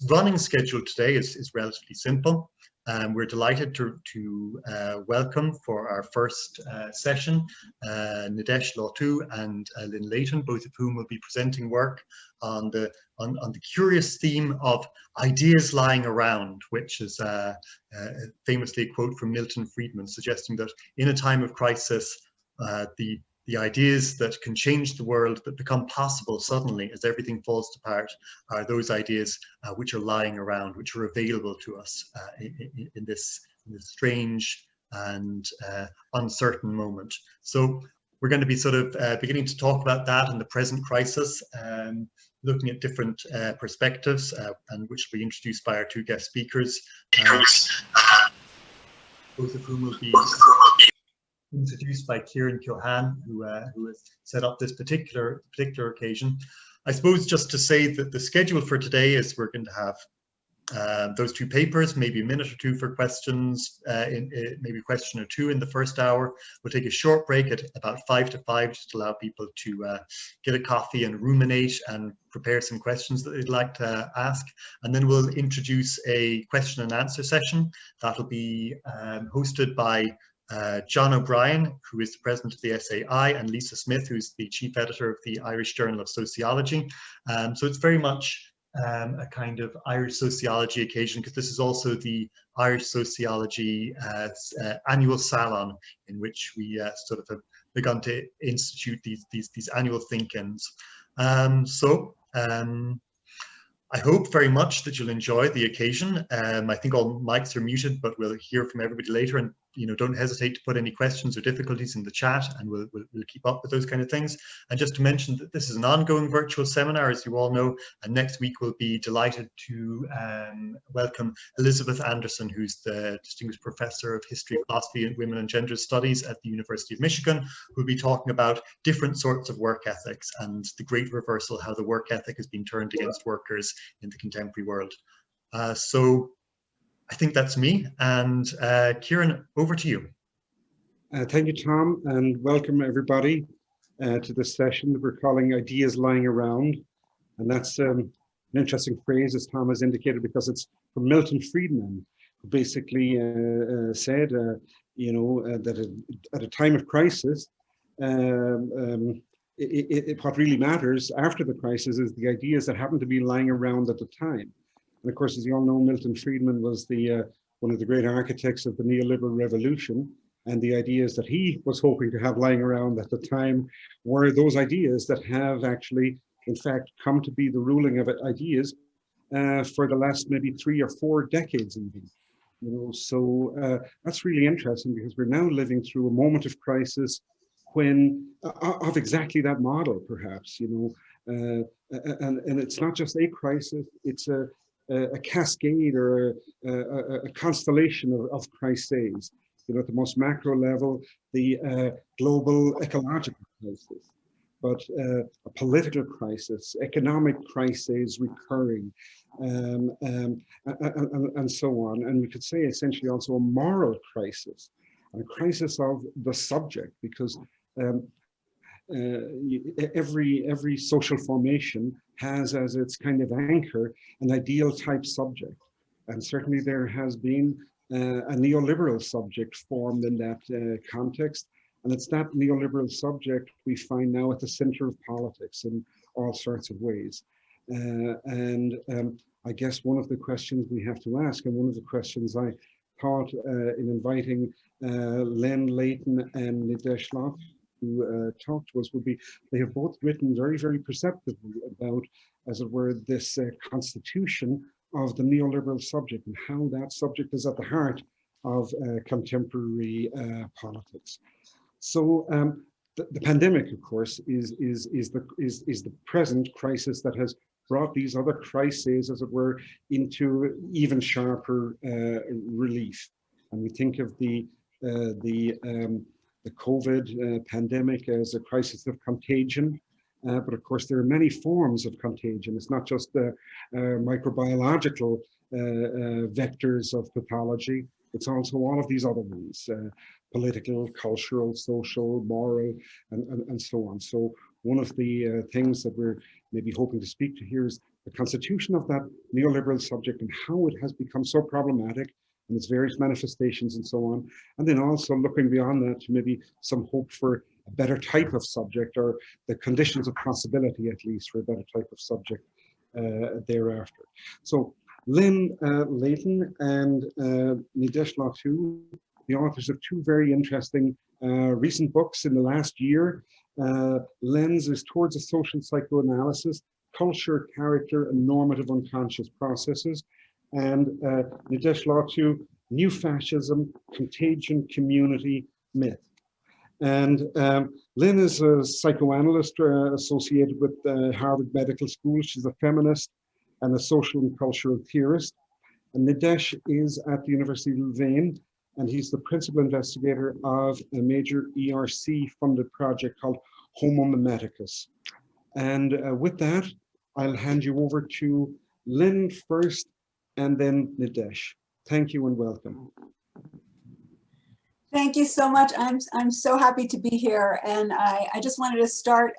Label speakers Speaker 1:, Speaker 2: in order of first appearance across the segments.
Speaker 1: running schedule today is relatively simple. We're delighted to welcome for our first session Nidesh, Lawtoo and Lynne, Layton, both of whom will be presenting work on the curious theme of ideas lying around, which is famously a quote from Milton Friedman, suggesting that in a time of crisis, the ideas that can change the world, that become possible suddenly as everything falls apart, are those ideas which are lying around, which are available to us in this strange and uncertain moment. So we're going to be sort of beginning to talk about that in the present crisis, looking at different perspectives, and which will be introduced by our two guest speakers, both of whom will be introduced by Kieran Keohane, who has set up this particular occasion. I suppose just to say that the schedule for today is we're going to have those two papers, maybe a minute or two for questions, maybe a question or two in the first hour. We'll take a short break at about 5 to 5, just to allow people to get a coffee and ruminate and prepare some questions that they'd like to ask. And then we'll introduce a question and answer session that'll be hosted by John O'Brien, who is the president of the SAI, and Lisa Smith, who's the chief editor of the Irish Journal of Sociology. So it's very much a kind of Irish sociology occasion, because this is also the Irish Sociology annual salon, in which we sort of have begun to institute these annual think-ins. I hope very much that you'll enjoy the occasion. I think all mics are muted, but we'll hear from everybody later, and don't hesitate to put any questions or difficulties in the chat, and we'll keep up with those kind of things. And just to mention that this is an ongoing virtual seminar, as you all know, and next week we'll be delighted to welcome Elizabeth Anderson, who's the Distinguished Professor of History, Philosophy, and Women and Gender Studies at the University of Michigan, who'll be talking about different sorts of work ethics and the great reversal, how the work ethic has been turned against workers in the contemporary world. So I think that's me, and Kieran, over to you.
Speaker 2: Thank you, Tom, and welcome everybody to this session that we're calling Ideas Lying Around. And that's an interesting phrase, as Tom has indicated, because it's from Milton Friedman, who basically said, that at a time of crisis, what really matters after the crisis is the ideas that happen to be lying around at the time. And of course, as you all know, Milton Friedman was one of the great architects of the neoliberal revolution. And the ideas that he was hoping to have lying around at the time were those ideas that have actually, in fact, come to be the ruling of ideas for the last maybe 3 or 4 decades even. So that's really interesting, because we're now living through a moment of crisis when of exactly that model, perhaps, and it's not just a crisis, it's a cascade or a constellation of crises. At the most macro level, the global ecological crisis, but a political crisis, economic crises recurring, and so on. And we could say essentially also a moral crisis, a crisis of the subject, because every social formation has as its kind of anchor an ideal type subject, and certainly there has been a neoliberal subject formed in that context, and it's that neoliberal subject we find now at the center of politics in all sorts of ways. I guess one of the questions we have to ask, and one of the questions I thought in inviting Lynne, Layton, and Nidesh who talked to us would be, they have both written very, very perceptively about, as it were, this constitution of the neoliberal subject and how that subject is at the heart of contemporary politics. So the pandemic, of course, is the present crisis that has brought these other crises, as it were, into even sharper relief. And we think of the COVID pandemic as a crisis of contagion. But of course, there are many forms of contagion. It's not just the microbiological vectors of pathology. It's also all of these other ones, political, cultural, social, moral, and so on. So one of the things that we're maybe hoping to speak to here is the constitution of that neoliberal subject and how it has become so problematic and its various manifestations and so on. And then also looking beyond that to maybe some hope for a better type of subject, or the conditions of possibility at least for a better type of subject thereafter. So Lynne, Layton and Nidesh Lawtoo, the authors of two very interesting recent books in the last year. Lens is towards a social psychoanalysis, culture, character, and normative unconscious processes. And Nidesh Lawtoo, New Fascism, Contagion, Community, Myth. And Lynne is a psychoanalyst associated with Harvard Medical School. She's a feminist and a social and cultural theorist. And Nidesh is at the University of Louvain, and he's the principal investigator of a major ERC-funded project called Homo Mimeticus. And with that, I'll hand you over to Lynne first, and then Nidesh. Thank you and welcome.
Speaker 3: Thank you so much. I'm so happy to be here, and I just wanted to start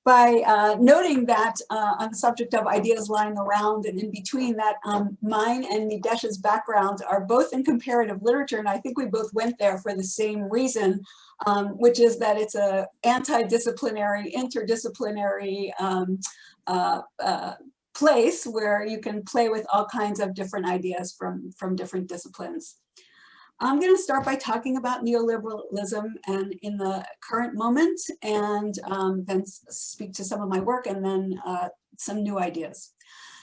Speaker 3: by noting that on the subject of ideas lying around and in between, that mine and Nidesh's backgrounds are both in comparative literature, and I think we both went there for the same reason, which is that it's a anti-disciplinary, interdisciplinary place where you can play with all kinds of different ideas from different disciplines. I'm going to start by talking about neoliberalism and in the current moment, and then speak to some of my work and then some new ideas.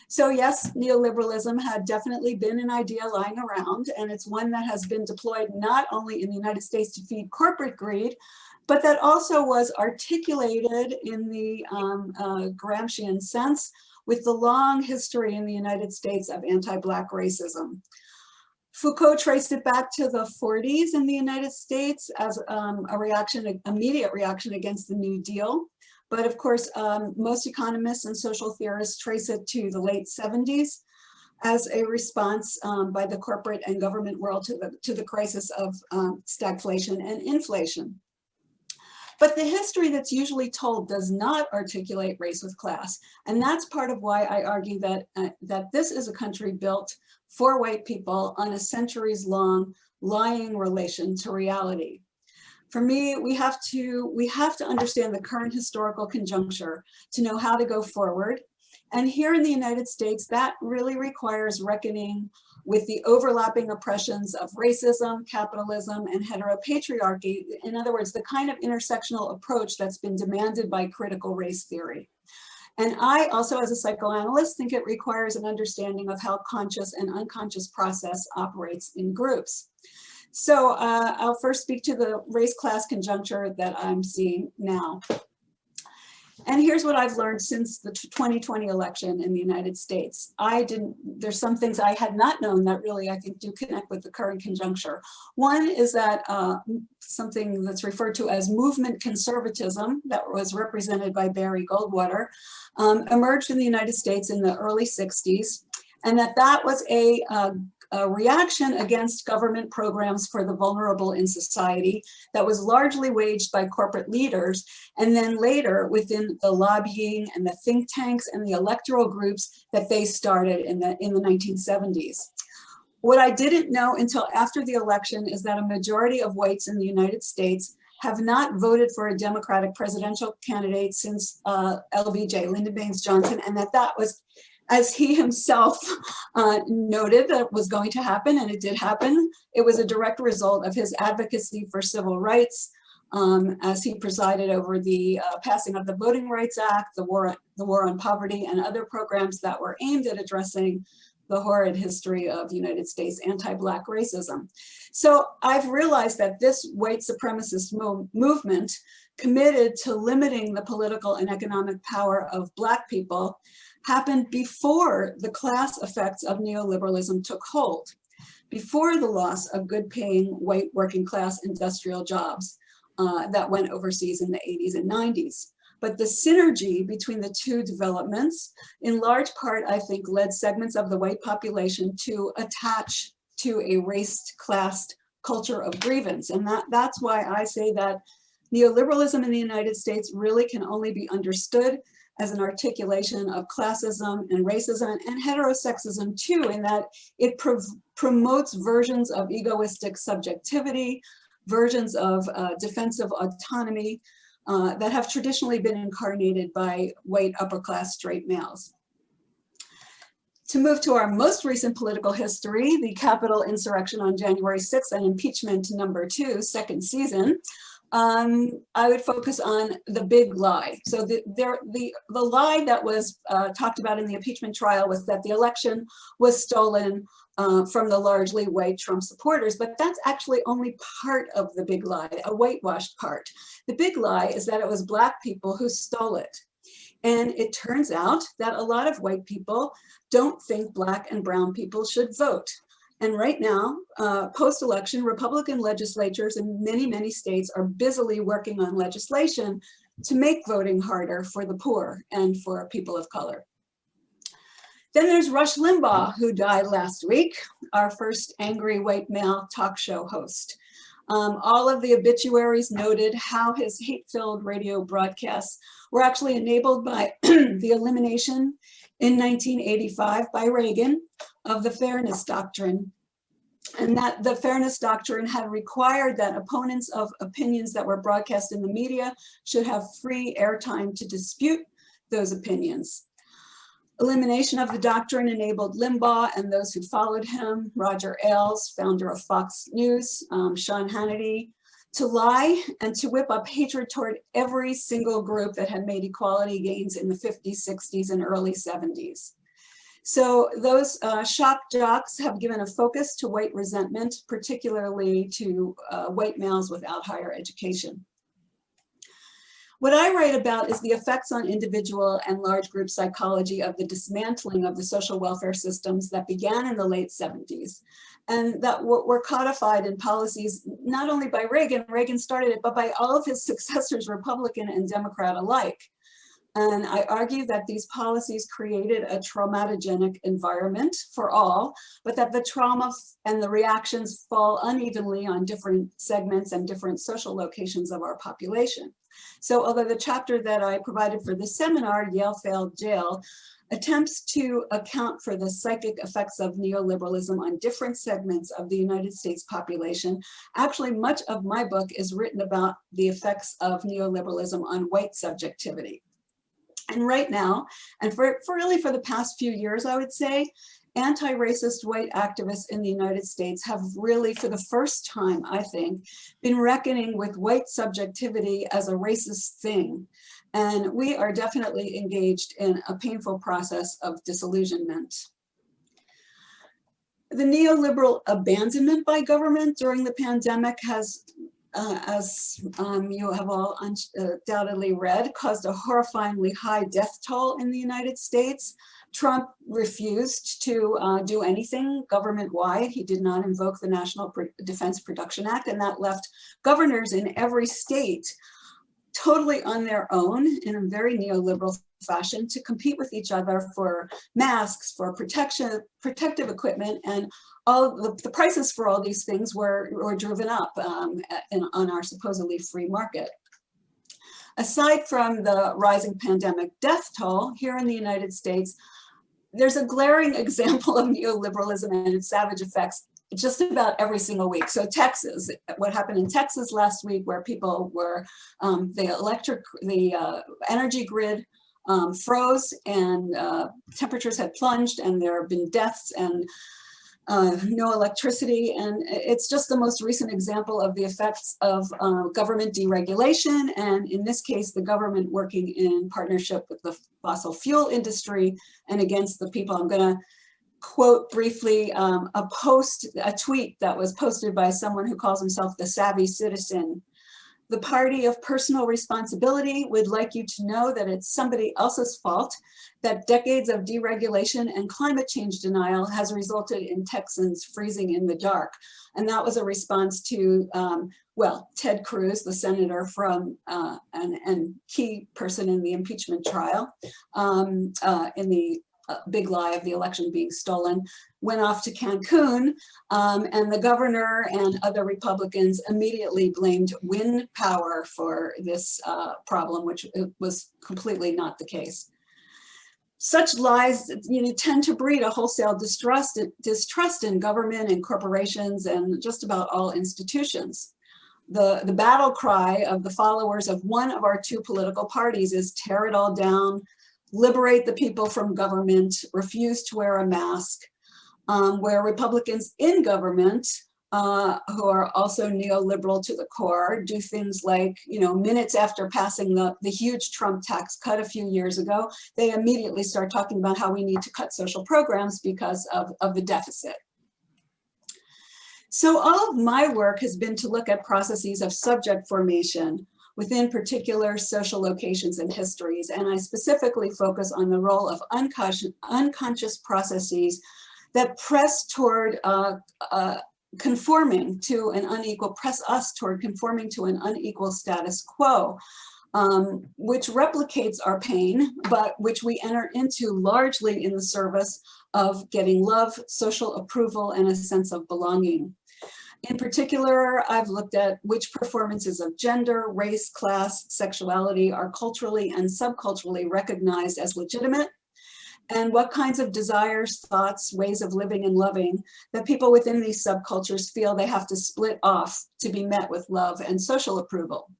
Speaker 3: So yes, neoliberalism had definitely been an idea lying around, and it's one that has been deployed not only in the United States to feed corporate greed, but that also was articulated in the Gramscian sense with the long history in the United States of anti-Black racism. Foucault traced it back to the 40s in the United States as a reaction, an immediate reaction against the New Deal. But of course, most economists and social theorists trace it to the late 70s as a response by the corporate and government world to the crisis of stagflation and inflation. But the history that's usually told does not articulate race with class. And that's part of why I argue that, that this is a country built for white people on a centuries-long lying relation to reality. For me, we have to understand the current historical conjuncture to know how to go forward. And here in the United States, that really requires reckoning with the overlapping oppressions of racism, capitalism, and heteropatriarchy. In other words, the kind of intersectional approach that's been demanded by critical race theory. And I also, as a psychoanalyst, think it requires an understanding of how conscious and unconscious process operates in groups. So I'll first speak to the race-class conjuncture that I'm seeing now. And here's what I've learned since the 2020 election in the United States. There's some things I had not known that really I think do connect with the current conjuncture. One is that something that's referred to as movement conservatism, that was represented by Barry Goldwater, emerged in the United States in the early 60s, and that was a reaction against government programs for the vulnerable in society that was largely waged by corporate leaders, and then later within the lobbying and the think tanks and the electoral groups that they started in the 1970s. What I didn't know until after the election is that a majority of whites in the United States have not voted for a Democratic presidential candidate since LBJ, Lyndon Baines Johnson, and that was, as he himself noted, that was going to happen, and it did happen. It was a direct result of his advocacy for civil rights, as he presided over the passing of the Voting Rights Act, the war on poverty, and other programs that were aimed at addressing the horrid history of United States anti-Black racism. So I've realized that this white supremacist movement, committed to limiting the political and economic power of Black people, happened before the class effects of neoliberalism took hold, before the loss of good-paying white working class industrial jobs that went overseas in the 80s and 90s. But the synergy between the two developments, in large part, I think, led segments of the white population to attach to a race-classed culture of grievance. And that's why I say that neoliberalism in the United States really can only be understood as an articulation of classism and racism and heterosexism too, in that it promotes versions of egoistic subjectivity, versions of defensive autonomy that have traditionally been incarnated by white upper-class straight males. To move to our most recent political history, the Capitol insurrection on January 6th and impeachment #2, second season, I would focus on the big lie. So the lie that was talked about in the impeachment trial was that the election was stolen from the largely white Trump supporters, but that's actually only part of the big lie, a whitewashed part. The big lie is that it was Black people who stole it. And it turns out that a lot of white people don't think Black and brown people should vote. And right now, post-election, Republican legislatures in many, many states are busily working on legislation to make voting harder for the poor and for people of color. Then there's Rush Limbaugh, who died last week, our first angry white male talk show host. All of the obituaries noted how his hate-filled radio broadcasts were actually enabled by the elimination in 1985 by Reagan of the Fairness Doctrine, and that the Fairness Doctrine had required that opponents of opinions that were broadcast in the media should have free airtime to dispute those opinions. Elimination of the doctrine enabled Limbaugh and those who followed him, Roger Ailes, founder of Fox News, Sean Hannity, to lie and to whip up hatred toward every single group that had made equality gains in the 50s, 60s, and early 70s. So those shock jocks have given a focus to white resentment, particularly to white males without higher education. What I write about is the effects on individual and large group psychology of the dismantling of the social welfare systems that began in the late 70s and that were codified in policies not only by Reagan, Reagan started it, but by all of his successors, Republican and Democrat alike. And I argue that these policies created a traumatogenic environment for all, but that the trauma and the reactions fall unevenly on different segments and different social locations of our population. So although the chapter that I provided for this seminar, Yale Failed Jail, attempts to account for the psychic effects of neoliberalism on different segments of the United States population, actually much of my book is written about the effects of neoliberalism on white subjectivity. And right now, and for the past few years, I would say, anti-racist white activists in the United States have really, for the first time, I think, been reckoning with white subjectivity as a racist thing. And we are definitely engaged in a painful process of disillusionment. The neoliberal abandonment by government during the pandemic has, as you have all undoubtedly read, caused a horrifyingly high death toll in the United States. Trump refused to do anything government-wide. He did not invoke the National Defense Production Act, and that left governors in every state totally on their own in a very neoliberal fashion to compete with each other for masks, for protective equipment, and all the prices for all these things were driven up on our supposedly free market. Aside from the rising pandemic death toll, here in the United States, there's a glaring example of neoliberalism and its savage effects just about every single week. So Texas, what happened in Texas last week, where people were, the energy grid froze and temperatures had plunged and there have been deaths and no electricity. And it's just the most recent example of the effects of government deregulation. And in this case, the government working in partnership with the fossil fuel industry and against the people. I'm gonna quote briefly a tweet that was posted by someone who calls himself the Savvy Citizen. The party of personal responsibility would like you to know that it's somebody else's fault that decades of deregulation and climate change denial has resulted in Texans freezing in the dark. And that was a response to, well, Ted Cruz, the senator from, and key person in the impeachment trial, in the big lie of the election being stolen, went off to Cancun, and the governor and other Republicans immediately blamed wind power for this problem, which was completely not the case. Such lies, tend to breed a wholesale distrust in government and corporations and just about all institutions. The battle cry of the followers of one of our two political parties is tear it all down, liberate the people from government, refuse to wear a mask, where Republicans in government, who are also neoliberal to the core, do things like, minutes after passing the huge Trump tax cut a few years ago, they immediately start talking about how we need to cut social programs because of the deficit. So all of my work has been to look at processes of subject formation within particular social locations and histories, and I specifically focus on the role of unconscious processes that press toward conforming to an unequal, press us toward conforming to an unequal status quo, which replicates our pain, but which we enter into largely in the service of getting love, social approval, and a sense of belonging. In particular, I've looked at which performances of gender, race, class, sexuality are culturally and subculturally recognized as legitimate, and what kinds of desires, thoughts, ways of living and loving that people within these subcultures feel they have to split off to be met with love and social approval.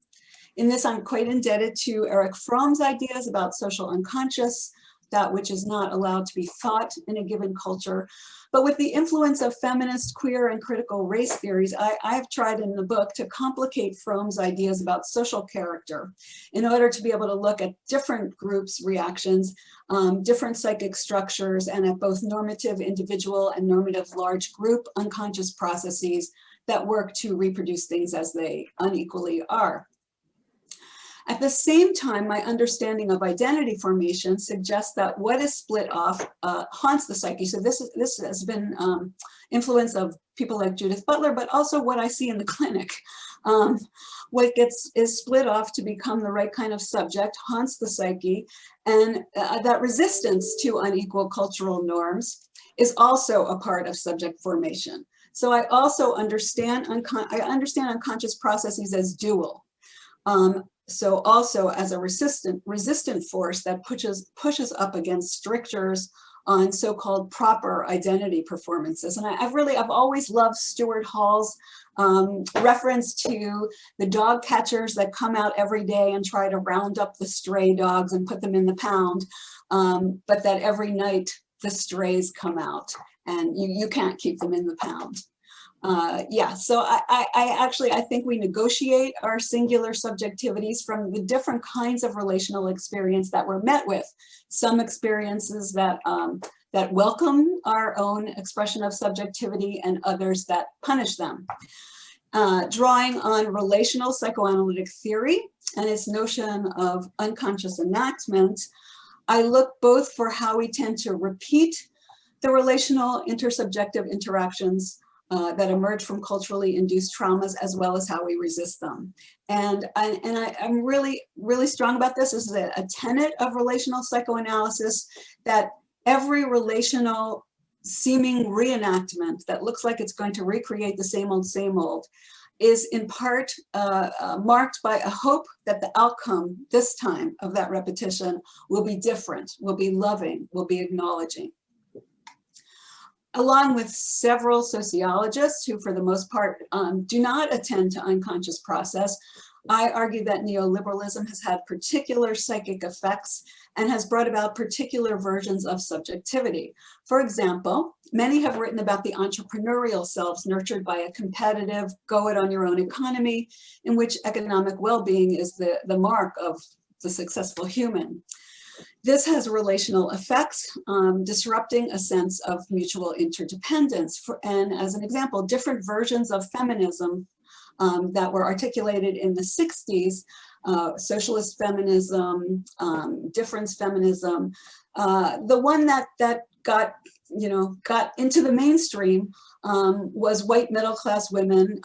Speaker 3: In this, I'm quite indebted to Erich Fromm's ideas about social unconscious, that which is not allowed to be thought in a given culture. But with the influence of feminist, queer, and critical race theories, I've tried in the book to complicate Fromm's ideas about social character in order to be able to look at different groups' reactions, different psychic structures, and at both normative individual and normative large group unconscious processes that work to reproduce things as they unequally are. At the same time, my understanding of identity formation suggests that what is split off haunts the psyche. So this has been influence of people like Judith Butler, but also what I see in the clinic. What is split off to become the right kind of subject haunts the psyche, and that resistance to unequal cultural norms is also a part of subject formation. So I also understand unconscious processes as dual. So also as a resistant force that pushes up against strictures on so-called proper identity performances. And I've always loved Stuart Hall's reference to the dog catchers that come out every day and try to round up the stray dogs and put them in the pound, but that every night the strays come out and you can't keep them in the pound. Yeah, so I think we negotiate our singular subjectivities from the different kinds of relational experience that we're met with. Some experiences that welcome our own expression of subjectivity and others that punish them. Drawing on relational psychoanalytic theory and its notion of unconscious enactment, I look both for how we tend to repeat the relational intersubjective interactions that emerge from culturally induced traumas, as well as how we resist them. And I'm really, really strong about this. This is a tenet of relational psychoanalysis, that every relational seeming reenactment that looks like it's going to recreate the same old, is in part marked by a hope that the outcome this time of that repetition will be different, will be loving, will be acknowledging. Along with several sociologists who for the most part do not attend to unconscious process, I argue that neoliberalism has had particular psychic effects and has brought about particular versions of subjectivity. For example, many have written about the entrepreneurial selves nurtured by a competitive, go-it-on-your-own economy in which economic well-being is the mark of the successful human. This has relational effects, disrupting a sense of mutual interdependence. And as an example, different versions of feminism that were articulated in the 60s, socialist feminism, difference feminism, the one that got into the mainstream was white middle-class women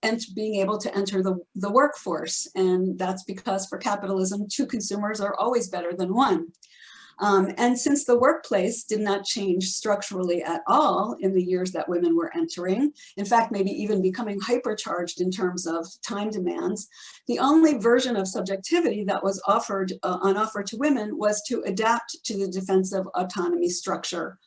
Speaker 3: and being able to enter the workforce. And that's because for capitalism, two consumers are always better than one. And since the workplace did not change structurally at all in the years that women were entering, in fact, maybe even becoming hypercharged in terms of time demands, the only version of subjectivity that was offered on offer to women was to adapt to the defensive autonomy structure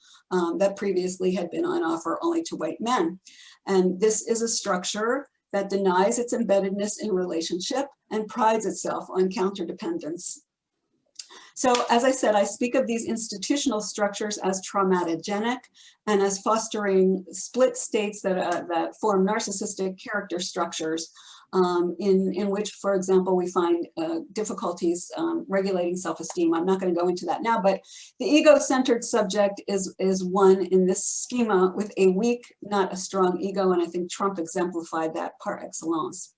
Speaker 3: that previously had been on offer only to white men. And this is a structure that denies its embeddedness in relationship and prides itself on counterdependence. So as I said, I speak of these institutional structures as traumatogenic and as fostering split states that form narcissistic character structures in which, for example, we find difficulties regulating self-esteem. I'm not going to go into that now, but the ego-centered subject is one in this schema with a weak, not a strong ego, and I think Trump exemplified that par excellence.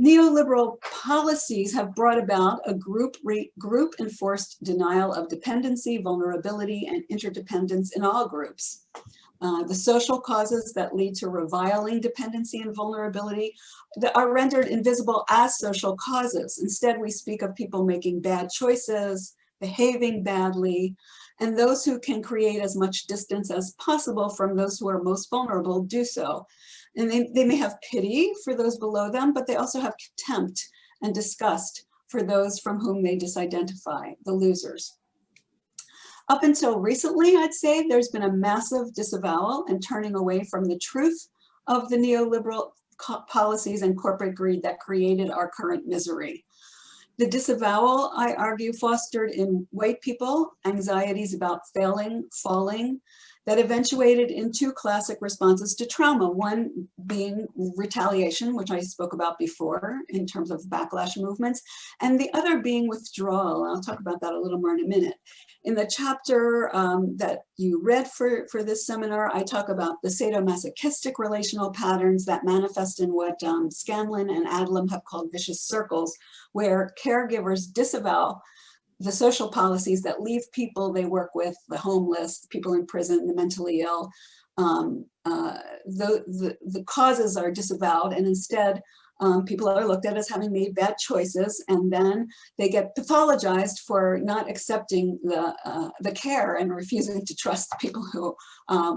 Speaker 3: Neoliberal policies have brought about a group-enforced denial of dependency, vulnerability, and interdependence in all groups. The social causes that lead to reviling dependency and vulnerability are rendered invisible as social causes. Instead, we speak of people making bad choices, behaving badly, and those who can create as much distance as possible from those who are most vulnerable do so. And they may have pity for those below them, but they also have contempt and disgust for those from whom they disidentify, the losers. Up until recently, I'd say there's been a massive disavowal and turning away from the truth of the neoliberal policies and corporate greed that created our current misery. The disavowal, I argue, fostered in white people anxieties about failing, falling, that eventuated in two classic responses to trauma, one being retaliation, which I spoke about before in terms of backlash movements, and the other being withdrawal. I'll talk about that a little more in a minute. In the chapter that you read for this seminar, I talk about the sadomasochistic relational patterns that manifest in what Scanlon and Adlam have called vicious circles, where caregivers disavow the social policies that leave people they work with, the homeless, people in prison, the mentally ill. The causes are disavowed, and instead people are looked at as having made bad choices, and then they get pathologized for not accepting the care and refusing to trust the people who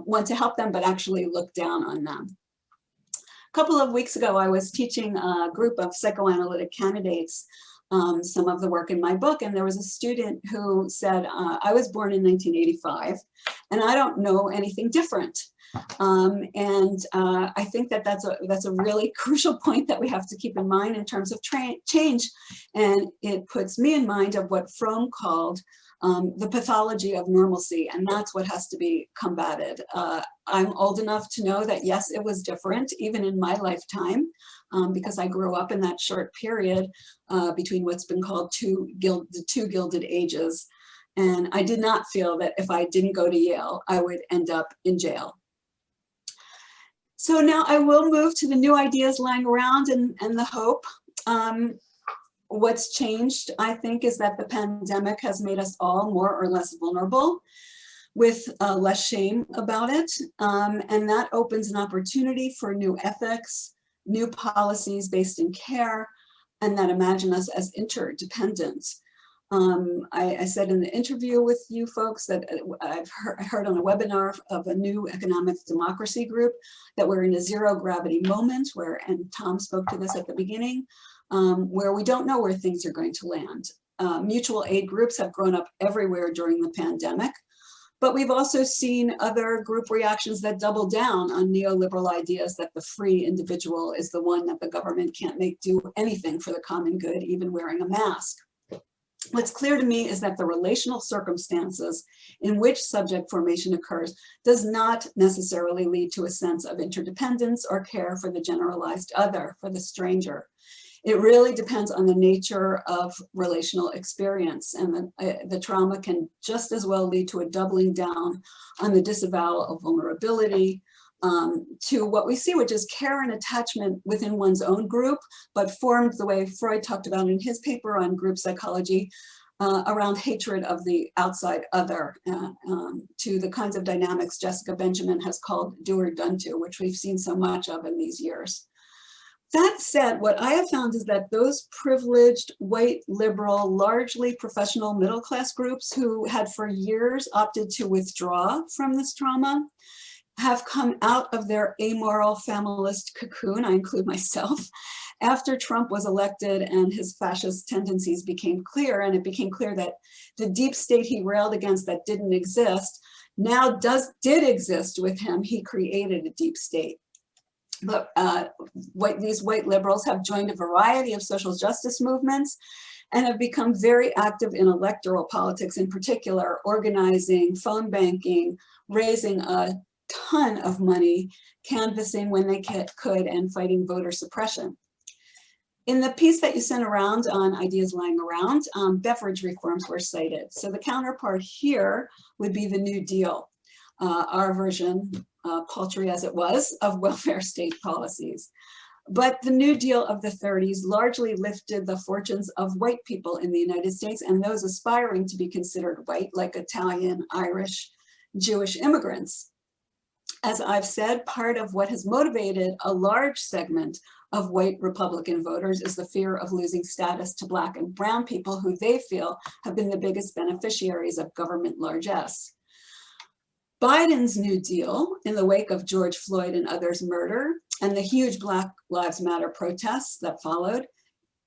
Speaker 3: want to help them but actually look down on them. A couple of weeks ago, I was teaching a group of psychoanalytic candidates some of the work in my book, and there was a student who said, I was born in 1985 and I don't know anything different. I think that that's a really crucial point that we have to keep in mind in terms of change, and it puts me in mind of what Fromm called the pathology of normalcy, and that's what has to be combated. I'm old enough to know that yes, it was different even in my lifetime, because I grew up in that short period between what's been called the two Gilded Ages, and I did not feel that if I didn't go to Yale, I would end up in jail. So now I will move to the new ideas lying around and the hope. What's changed, I think, is that the pandemic has made us all more or less vulnerable with less shame about it. And that opens an opportunity for new ethics, new policies based in care, and that imagine us as interdependent. I said in the interview with you folks that I've heard on a webinar of a new economic democracy group that we're in a zero gravity moment where, and Tom spoke to this at the beginning, where we don't know where things are going to land. Mutual aid groups have grown up everywhere during the pandemic, but we've also seen other group reactions that double down on neoliberal ideas that the free individual is the one that the government can't make do anything for the common good, even wearing a mask. What's clear to me is that the relational circumstances in which subject formation occurs does not necessarily lead to a sense of interdependence or care for the generalized other, for the stranger. It really depends on the nature of relational experience, and the trauma can just as well lead to a doubling down on the disavowal of vulnerability, to what we see, which is care and attachment within one's own group, but formed the way Freud talked about in his paper on group psychology, around hatred of the outside other, to the kinds of dynamics Jessica Benjamin has called do or done to, which we've seen so much of in these years. That said, what I have found is that those privileged, white, liberal, largely professional middle-class groups who had for years opted to withdraw from this trauma have come out of their amoral familist cocoon, I include myself, after Trump was elected and his fascist tendencies became clear, and it became clear that the deep state he railed against that didn't exist now did exist with him. He created a deep state. But these white liberals have joined a variety of social justice movements and have become very active in electoral politics, in particular, organizing, phone banking, raising a ton of money, canvassing when they could, and fighting voter suppression. In the piece that you sent around on ideas lying around, beverage reforms were cited. So the counterpart here would be the New Deal, our version, paltry as it was, of welfare state policies. But the New Deal of the 30s largely lifted the fortunes of white people in the United States and those aspiring to be considered white, like Italian, Irish, Jewish immigrants. As I've said, part of what has motivated a large segment of white Republican voters is the fear of losing status to Black and brown people who they feel have been the biggest beneficiaries of government largesse. Biden's New Deal, in the wake of George Floyd and others' murder and the huge Black Lives Matter protests that followed,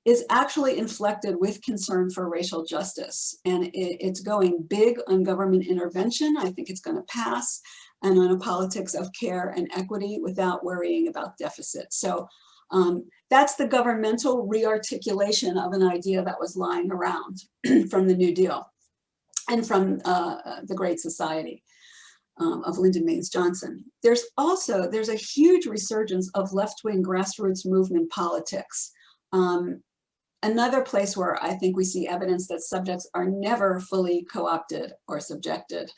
Speaker 3: is actually inflected with concern for racial justice. And it's going big on government intervention. I think it's going to pass, and on a politics of care and equity without worrying about deficits. So that's the governmental rearticulation of an idea that was lying around from the New Deal and from the Great Society of Lyndon Baines Johnson. There's a huge resurgence of left-wing grassroots movement politics. Another place where I think we see evidence that subjects are never fully co-opted or subjected.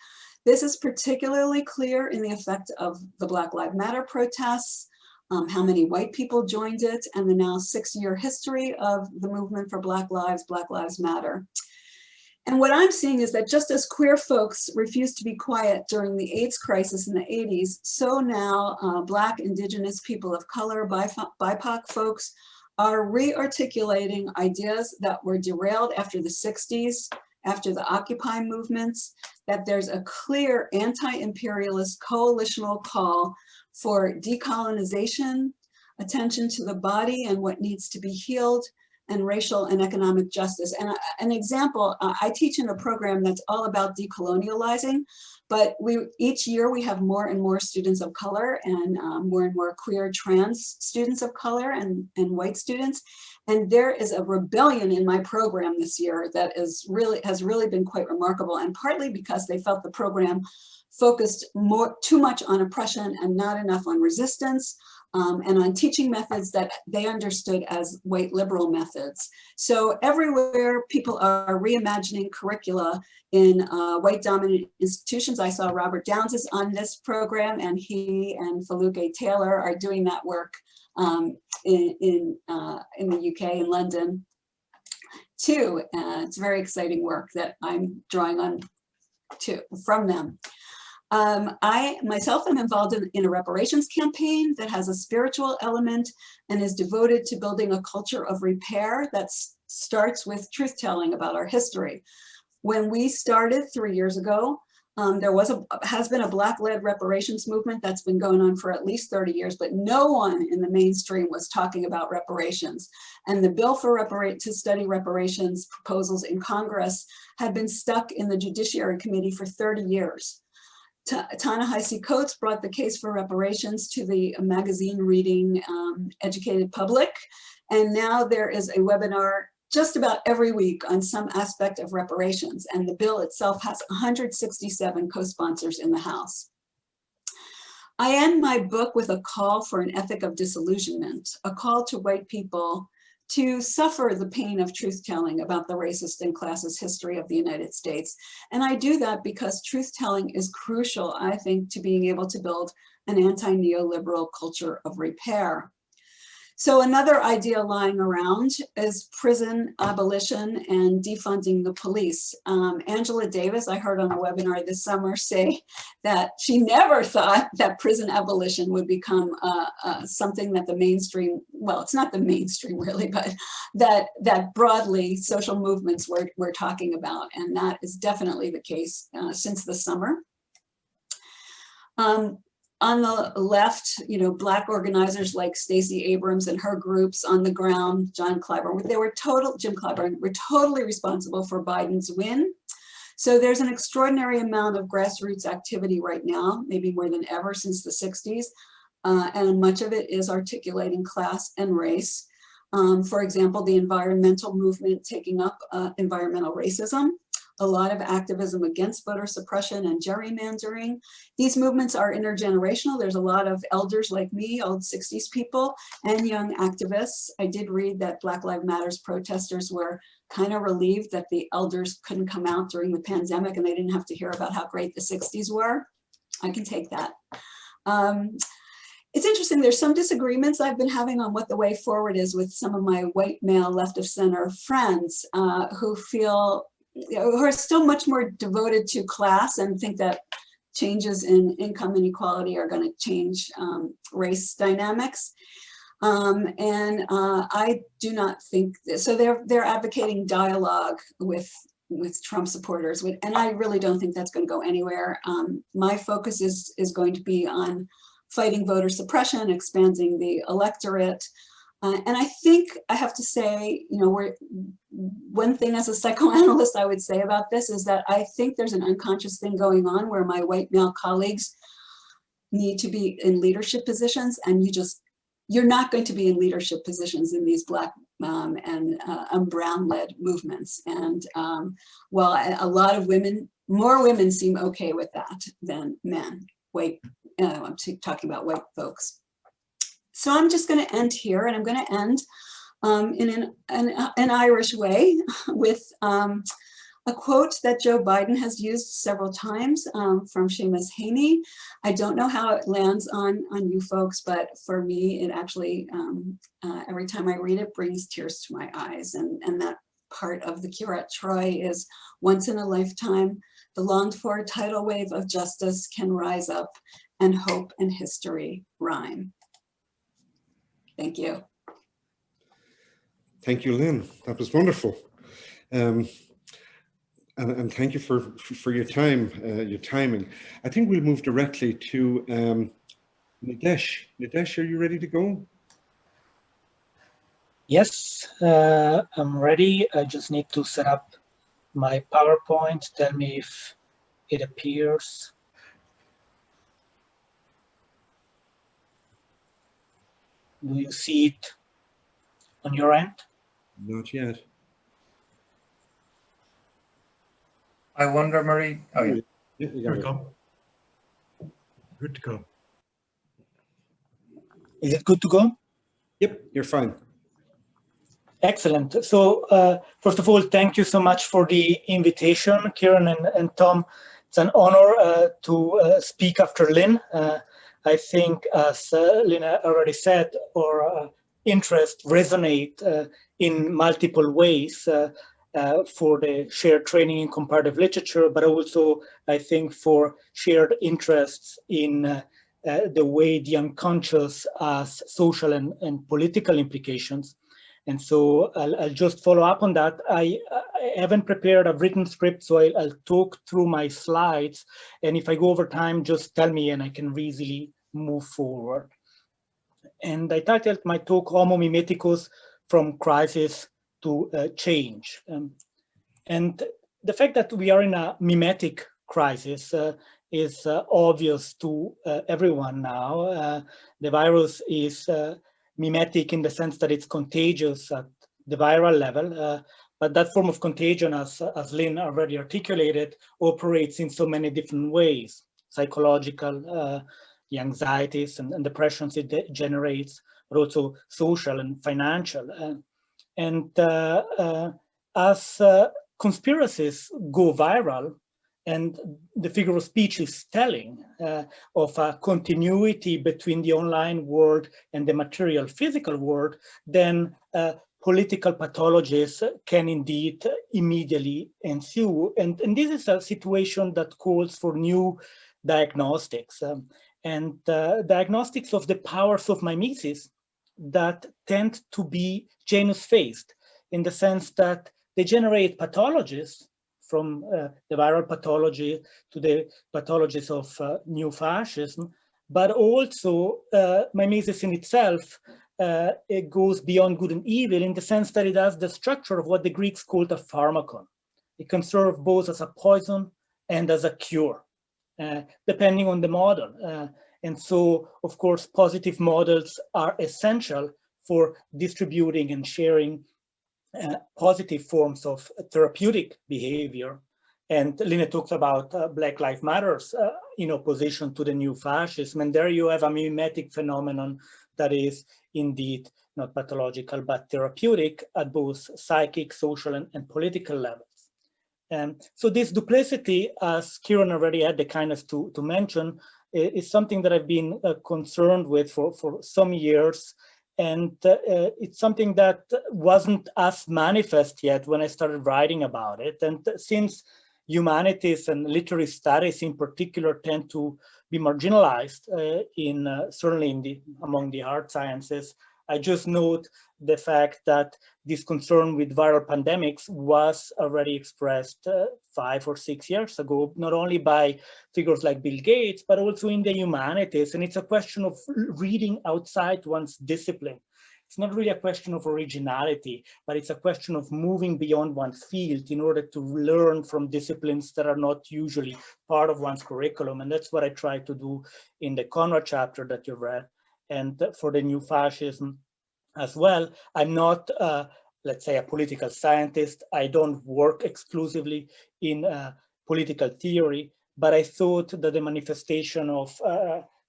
Speaker 3: This is particularly clear in the effect of the Black Lives Matter protests, how many white people joined it, and the now 6-year history of the movement for Black Lives Matter. And what I'm seeing is that just as queer folks refused to be quiet during the AIDS crisis in the 80s, so now Black, Indigenous, people of color, BIPOC folks are re-articulating ideas that were derailed after the 60s, after the Occupy movements, that there's a clear anti-imperialist coalitional call for decolonization, attention to the body and what needs to be healed, and racial and economic justice. And an example, I teach in a program that's all about decolonializing, but each year we have more and more students of color and more queer trans students of color and white students. And there is a rebellion in my program this year that has really been quite remarkable, and partly because they felt the program focused too much on oppression and not enough on resistance, and on teaching methods that they understood as white liberal methods. So everywhere people are reimagining curricula in white dominant institutions. I saw Robert Downs is on this program, and he and Faluke Taylor are doing that work in the UK, in London too. It's very exciting work that I'm drawing on from them. I myself am involved in a reparations campaign that has a spiritual element and is devoted to building a culture of repair that starts with truth-telling about our history. When we started 3 years ago, there has been a Black-led reparations movement that's been going on for at least 30 years, but no one in the mainstream was talking about reparations. And the bill to study reparations proposals in Congress had been stuck in the Judiciary Committee for 30 years. Ta-Nehisi Coates brought the case for reparations to the magazine reading educated public. And now there is a webinar just about every week on some aspect of reparations. And the bill itself has 167 co-sponsors in the House. I end my book with a call for an ethic of disillusionment, a call to white people to suffer the pain of truth-telling about the racist and classist history of the United States. And I do that because truth-telling is crucial, I think, to being able to build an anti-neoliberal culture of repair. So another idea lying around is prison abolition and defunding the police. Angela Davis, I heard on a webinar this summer, say that she never thought that prison abolition would become something that the mainstream, well, it's not the mainstream really, but that broadly social movements we're talking about. And that is definitely the case since the summer. On the left, you know, Black organizers like Stacey Abrams and her groups on the ground, Jim Clyburn, were totally responsible for Biden's win. So there's an extraordinary amount of grassroots activity right now, maybe more than ever since the 60s. And much of it is articulating class and race. For example, the environmental movement taking up environmental racism. A lot of activism against voter suppression and gerrymandering. These movements are intergenerational. There's a lot of elders like me, old 60s people, and young activists. I did read that Black Lives Matter protesters were kind of relieved that the elders couldn't come out during the pandemic and they didn't have to hear about how great the 60s were. I can take that. It's interesting, there's some disagreements I've been having on what the way forward is with some of my white male left of center friends who feel, who are still much more devoted to class and think that changes in income inequality are going to change race dynamics. I do not think this, so they're advocating dialogue with Trump supporters, and I really don't think that's going to go anywhere. My focus is going to be on fighting voter suppression, expanding the electorate. And I think I have to say, you know, one thing as a psychoanalyst I would say about this is that I think there's an unconscious thing going on where my white male colleagues need to be in leadership positions, and you're not going to be in leadership positions in these Black and Brown-led movements. And while a lot of women, more women seem okay with that than men, I'm talking about white folks. So I'm just going to end here, and I'm going to end in an Irish way with a quote that Joe Biden has used several times from Seamus Heaney. I don't know how it lands on you folks, but for me, it actually, every time I read it, brings tears to my eyes. And that part of the Cure at Troy is, once in a lifetime, the longed for tidal wave of justice can rise up, and hope and history rhyme. Thank you.
Speaker 2: Thank you, Lynne. That was wonderful. And thank you for your time, your timing. I think we'll move directly to Nidesh. Nidesh, are you ready to go?
Speaker 4: Yes, I'm ready. I just need to set up my PowerPoint. Tell me if it appears. Do you see it on your end?
Speaker 2: Not yet.
Speaker 5: I wonder, Marie. Oh, yeah.
Speaker 1: There we go. Good to go.
Speaker 4: Is it good to go?
Speaker 2: Yep, you're fine.
Speaker 4: Excellent. So first of all, thank you so much for the invitation, Kieran and Tom. It's an honor to speak after Lynne. I think, as Lynne already said, our interests resonate in multiple ways for the shared training in comparative literature, but also I think for shared interests in the way the unconscious has social and political implications. And so I'll just follow up on that. I haven't prepared a written script, so I'll talk through my slides. And if I go over time, just tell me and I can easily move forward. And I titled my talk Homo Mimeticus, From Crisis to Change. And the fact that we are in a mimetic crisis is obvious to everyone now. The virus is mimetic in the sense that it's contagious at the viral level, but that form of contagion, as Lynne already articulated, operates in so many different ways: psychological, the anxieties and depressions it generates, but also social and financial. As conspiracies go viral, and the figure of speech is telling of a continuity between the online world and the material physical world, then political pathologies can indeed immediately ensue. And this is a situation that calls for new diagnostics and diagnostics of the powers of mimesis that tend to be genus-phased, in the sense that they generate pathologies, from the viral pathology to the pathologies of new fascism, but also mimesis in itself, it goes beyond good and evil, in the sense that it has the structure of what the Greeks called a pharmakon. It can serve both as a poison and as a cure, depending on the model. And so, of course, positive models are essential for distributing and sharing positive forms of therapeutic behavior. And Lynne talks about Black Lives Matters in opposition to the new fascism. And there you have a mimetic phenomenon that is indeed not pathological, but therapeutic at both psychic, social, and political levels. So this duplicity, as Kieran already had the kindness to mention, is something that I've been concerned with for some years. And it's something that wasn't as manifest yet when I started writing about it. And since humanities and literary studies in particular tend to be marginalized certainly among the hard sciences, I just note the fact that this concern with viral pandemics was already expressed 5 or 6 years ago, not only by figures like Bill Gates, but also in the humanities. And it's a question of reading outside one's discipline. It's not really a question of originality, but it's a question of moving beyond one's field in order to learn from disciplines that are not usually part of one's curriculum. And that's what I try to do in the Conrad chapter that you read. And for the new fascism as well, I'm not, let's say, a political scientist. I don't work exclusively in political theory, but I thought that the manifestation of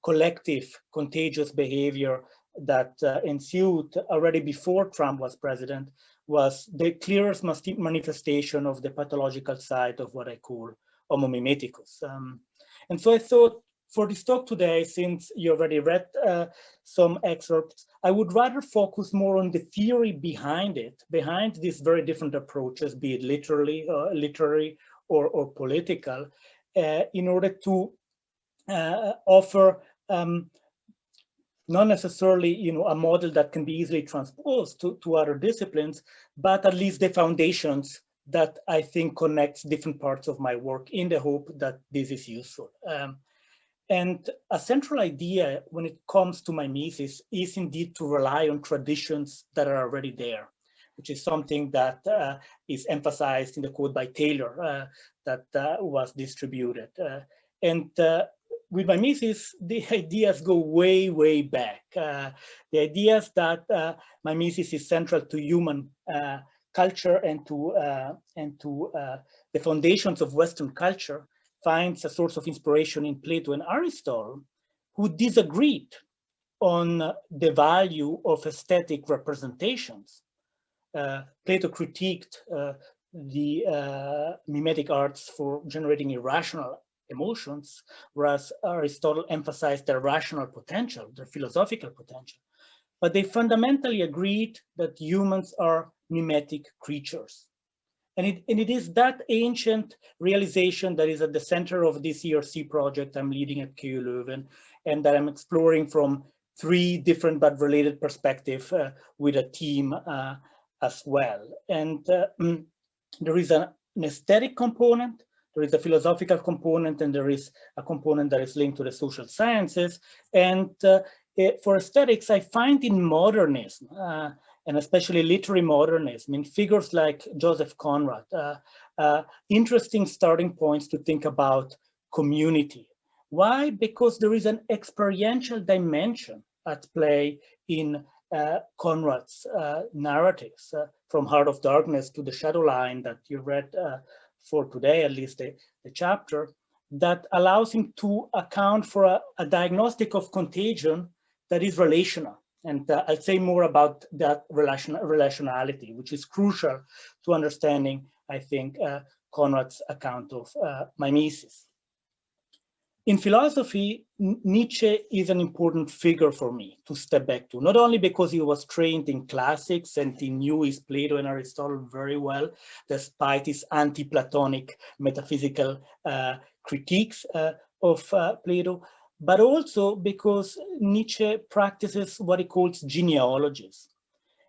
Speaker 4: collective contagious behavior that ensued already before Trump was president was the clearest manifestation of the pathological side of what I call homo mimeticus. And so I thought, for this talk today, since you already read some excerpts, I would rather focus more on the theory behind it, behind these very different approaches, be it literary or political, in order to offer not necessarily, a model that can be easily transposed to other disciplines, but at least the foundations that I think connects different parts of my work, in the hope that this is useful. And a central idea when it comes to mimesis is indeed to rely on traditions that are already there, which is something that is emphasized in the quote by Taylor that was distributed. And with mimesis, the ideas go way, way back. The ideas that mimesis is central to human culture and to the foundations of Western culture finds a source of inspiration in Plato and Aristotle, who disagreed on the value of aesthetic representations. Plato critiqued the mimetic arts for generating irrational emotions, whereas Aristotle emphasized their rational potential, their philosophical potential. But they fundamentally agreed that humans are mimetic creatures. And it is that ancient realization that is at the center of this ERC project I'm leading at KU Leuven, and that I'm exploring from 3 different but related perspectives with a team as well. And there is an aesthetic component, there is a philosophical component, and there is a component that is linked to the social sciences. And for aesthetics, I find in modernism, and especially literary modernism, in figures like Joseph Conrad, interesting starting points to think about community. Why? Because there is an experiential dimension at play in Conrad's narratives, from Heart of Darkness to the Shadow Line that you read for today, at least the chapter, that allows him to account for a diagnostic of contagion that is relational. And I'll say more about that relationality, which is crucial to understanding, I think, Conrad's account of mimesis. In philosophy, Nietzsche is an important figure for me to step back to, not only because he was trained in classics and he knew his Plato and Aristotle very well, despite his anti-Platonic metaphysical critiques of Plato, but also because Nietzsche practices what he calls genealogies.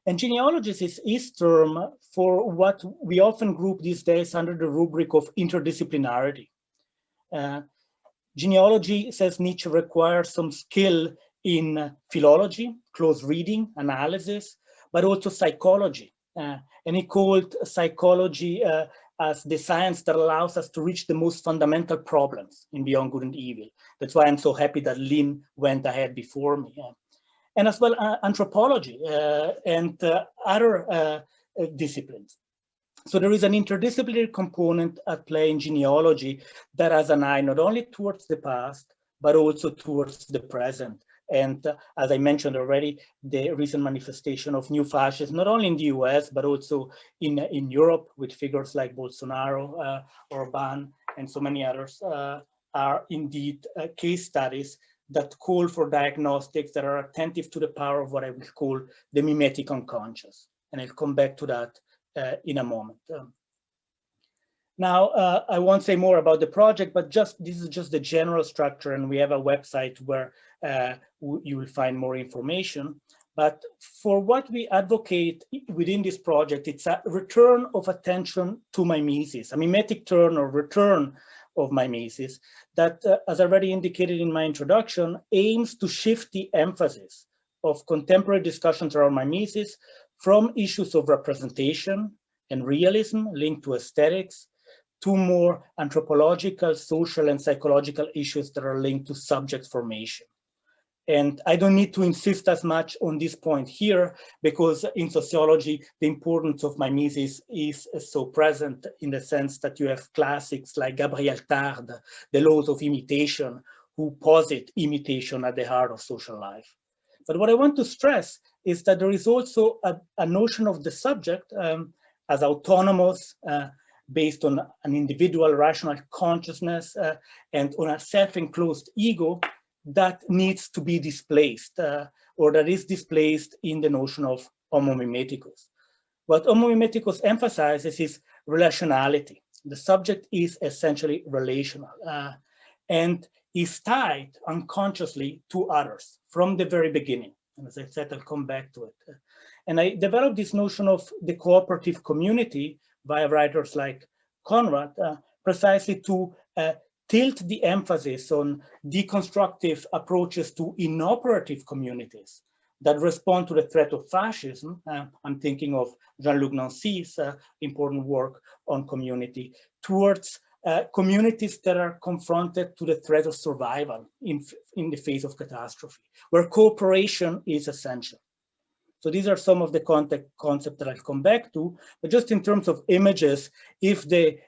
Speaker 4: And genealogies is his term for what we often group these days under the rubric of interdisciplinarity. Genealogy, says Nietzsche, requires some skill in philology, close reading, analysis, but also psychology. And he called psychology as the science that allows us to reach the most fundamental problems in Beyond Good and Evil. That's why I'm so happy that Lynne went ahead before me. And as well anthropology and other disciplines. So there is an interdisciplinary component at play in genealogy that has an eye not only towards the past, but also towards the present. And as I mentioned already, the recent manifestation of new fascism, not only in the US, but also in Europe with figures like Bolsonaro, Orban, and so many others are indeed case studies that call for diagnostics that are attentive to the power of what I would call the mimetic unconscious. And I'll come back to that in a moment. Now, I won't say more about the project, but this is just the general structure, and we have a website where you will find more information. But for what we advocate within this project, it's a return of attention to mimesis, a mimetic turn or return of mimesis that, as I already indicated in my introduction, aims to shift the emphasis of contemporary discussions around mimesis from issues of representation and realism linked to aesthetics to more anthropological, social, and psychological issues that are linked to subject formation. And I don't need to insist as much on this point here, because in sociology, the importance of mimesis is so present in the sense that you have classics like Gabriel Tarde, the laws of imitation, who posit imitation at the heart of social life. But what I want to stress is that there is also a notion of the subject as autonomous, based on an individual rational consciousness and on a self-enclosed ego that needs to be displaced or that is displaced in the notion of homo mimeticus. What homo mimeticus emphasizes is relationality. The subject is essentially relational and is tied unconsciously to others from the very beginning. And as I said, I'll come back to it. And I developed this notion of the cooperative community via writers like Conrad, precisely to tilt the emphasis on deconstructive approaches to inoperative communities that respond to the threat of fascism. I'm thinking of Jean-Luc Nancy's important work on community, towards communities that are confronted to the threat of survival in the face of catastrophe, where cooperation is essential. So these are some of the concepts that I'll come back to, but just in terms of images, if the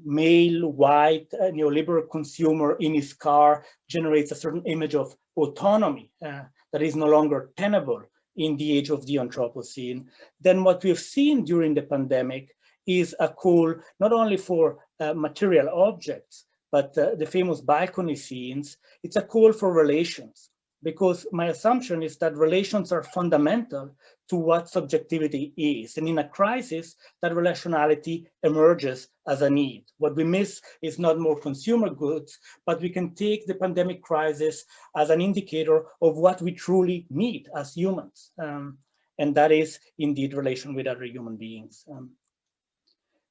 Speaker 4: male, white, neoliberal consumer in his car generates a certain image of autonomy that is no longer tenable in the age of the Anthropocene, then what we've seen during the pandemic is a call not only for material objects, but the famous balcony scenes. It's a call for relations, because my assumption is that relations are fundamental to what subjectivity is. And in a crisis, that relationality emerges as a need. What we miss is not more consumer goods, but we can take the pandemic crisis as an indicator of what we truly need as humans. And that is indeed relation with other human beings.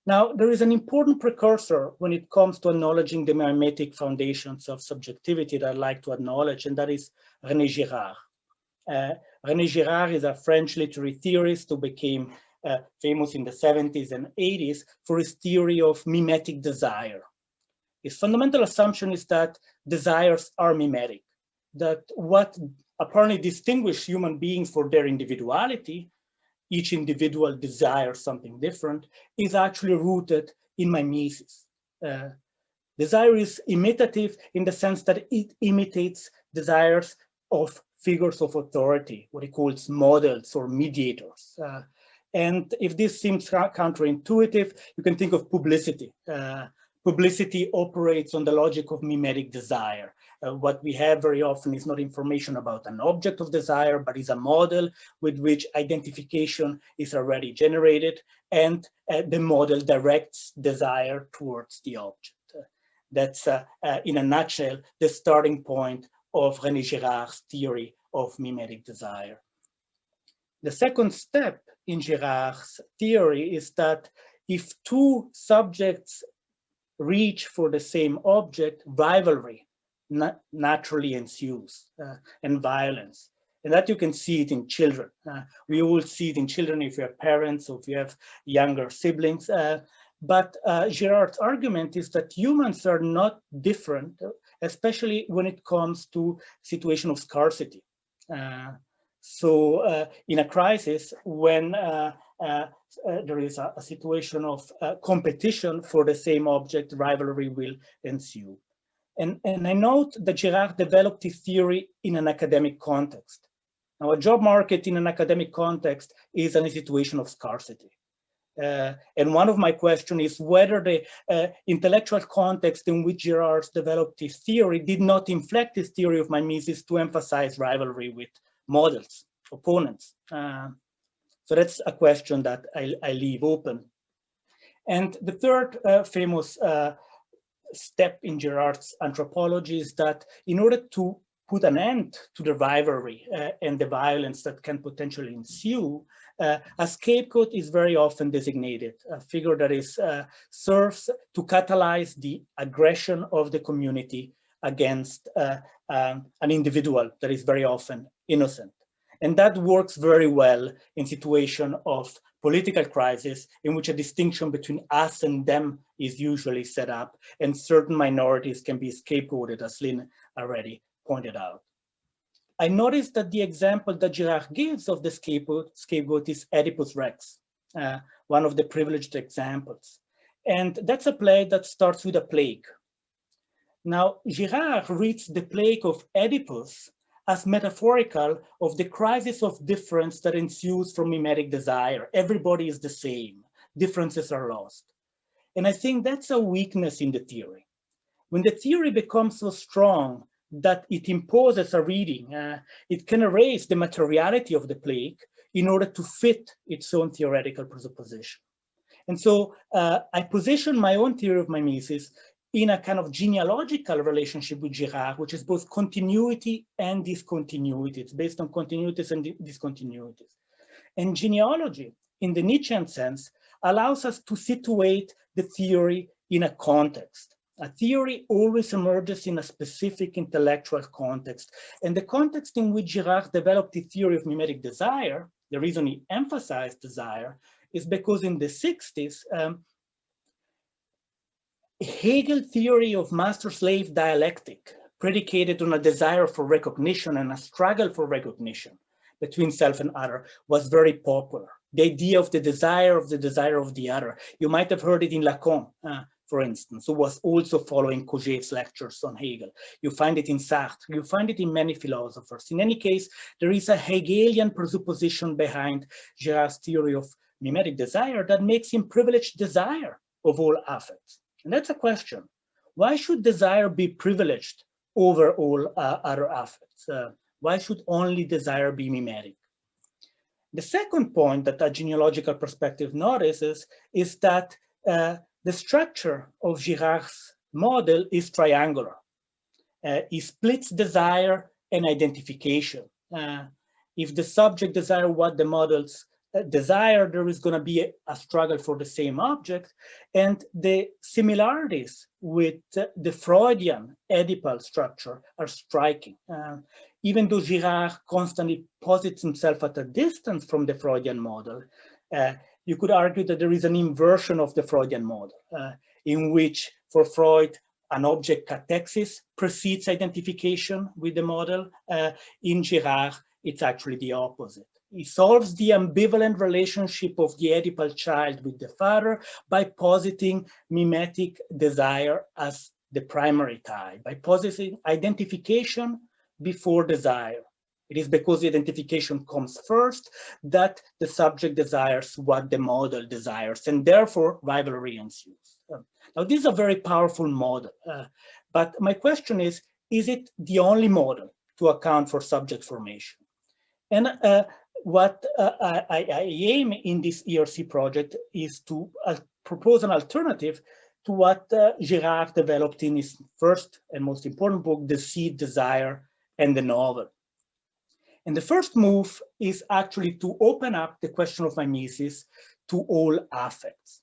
Speaker 4: Now, there is an important precursor when it comes to acknowledging the mimetic foundations of subjectivity that I'd like to acknowledge, and that is René Girard. René Girard is a French literary theorist who became famous in the 70s and 80s for his theory of mimetic desire. His fundamental assumption is that desires are mimetic, that what apparently distinguishes human beings for their individuality, each individual desires something different, is actually rooted in mimesis. Desire is imitative in the sense that it imitates desires of figures of authority, what he calls models or mediators. And if this seems counterintuitive, you can think of publicity. Publicity operates on the logic of mimetic desire. What we have very often is not information about an object of desire, but is a model with which identification is already generated, and the model directs desire towards the object. That's, in a nutshell, the starting point of René Girard's theory of mimetic desire. The second step in Girard's theory is that if two subjects reach for the same object, rivalry naturally ensues, and violence. And that you can see it in children. We all see it in children if you have parents or if you have younger siblings. But Girard's argument is that humans are not different, especially when it comes to situation of scarcity. So in a crisis, when there is a situation of competition for the same object, rivalry will ensue. And I note that Girard developed his theory in an academic context. Now, a job market in an academic context is in a situation of scarcity. And one of my questions is whether the intellectual context in which Girard developed his theory did not inflect his theory of mimesis to emphasize rivalry with models, opponents. So that's a question that I leave open. And the third famous step in Girard's anthropology is that in order to put an end to the rivalry and the violence that can potentially ensue, a scapegoat is very often designated, a figure that is serves to catalyze the aggression of the community against an individual that is very often innocent. And that works very well in situation of political crisis in which a distinction between us and them is usually set up, and certain minorities can be scapegoated, as Lynne already pointed out. I noticed that the example that Girard gives of the scapegoat is Oedipus Rex, one of the privileged examples. And that's a play that starts with a plague. Now, Girard reads the plague of Oedipus as metaphorical of the crisis of difference that ensues from mimetic desire. Everybody is the same, differences are lost. And I think that's a weakness in the theory. When the theory becomes so strong that it imposes a reading, it can erase the materiality of the plague in order to fit its own theoretical presupposition. And so I position my own theory of mimesis in a kind of genealogical relationship with Girard, which is both continuity and discontinuity. It's based on continuities and discontinuities. And genealogy, in the Nietzschean sense, allows us to situate the theory in a context. A theory always emerges in a specific intellectual context. And the context in which Girard developed the theory of mimetic desire, the reason he emphasized desire, is because in the 60s, Hegel's theory of master-slave dialectic, predicated on a desire for recognition and a struggle for recognition between self and other, was very popular. The idea of the desire of the other. You might have heard it in Lacan, for instance, who was also following Cogé's lectures on Hegel. You find it in Sartre, you find it in many philosophers. In any case, there is a Hegelian presupposition behind Girard's theory of mimetic desire that makes him privileged desire of all affects. And that's a question. Why should desire be privileged over all other affects? Why should only desire be mimetic? The second point that a genealogical perspective notices is that the structure of Girard's model is triangular. He splits desire and identification. If the subject desire what the models desire, there is going to be a struggle for the same object, and the similarities with the Freudian Oedipal structure are striking. Even though Girard constantly posits himself at a distance from the Freudian model, you could argue that there is an inversion of the Freudian model, in which for Freud, an object catexis precedes identification with the model. In Girard, it's actually the opposite. He solves the ambivalent relationship of the Oedipal child with the father by positing mimetic desire as the primary tie, by positing identification before desire. It is because the identification comes first that the subject desires what the model desires, and therefore rivalry ensues. Now, this is a very powerful model, but my question is it the only model to account for subject formation? And what I aim in this ERC project is to propose an alternative to what Girard developed in his first and most important book, The Seed, Desire, and the Novel. And the first move is actually to open up the question of mimesis to all affects.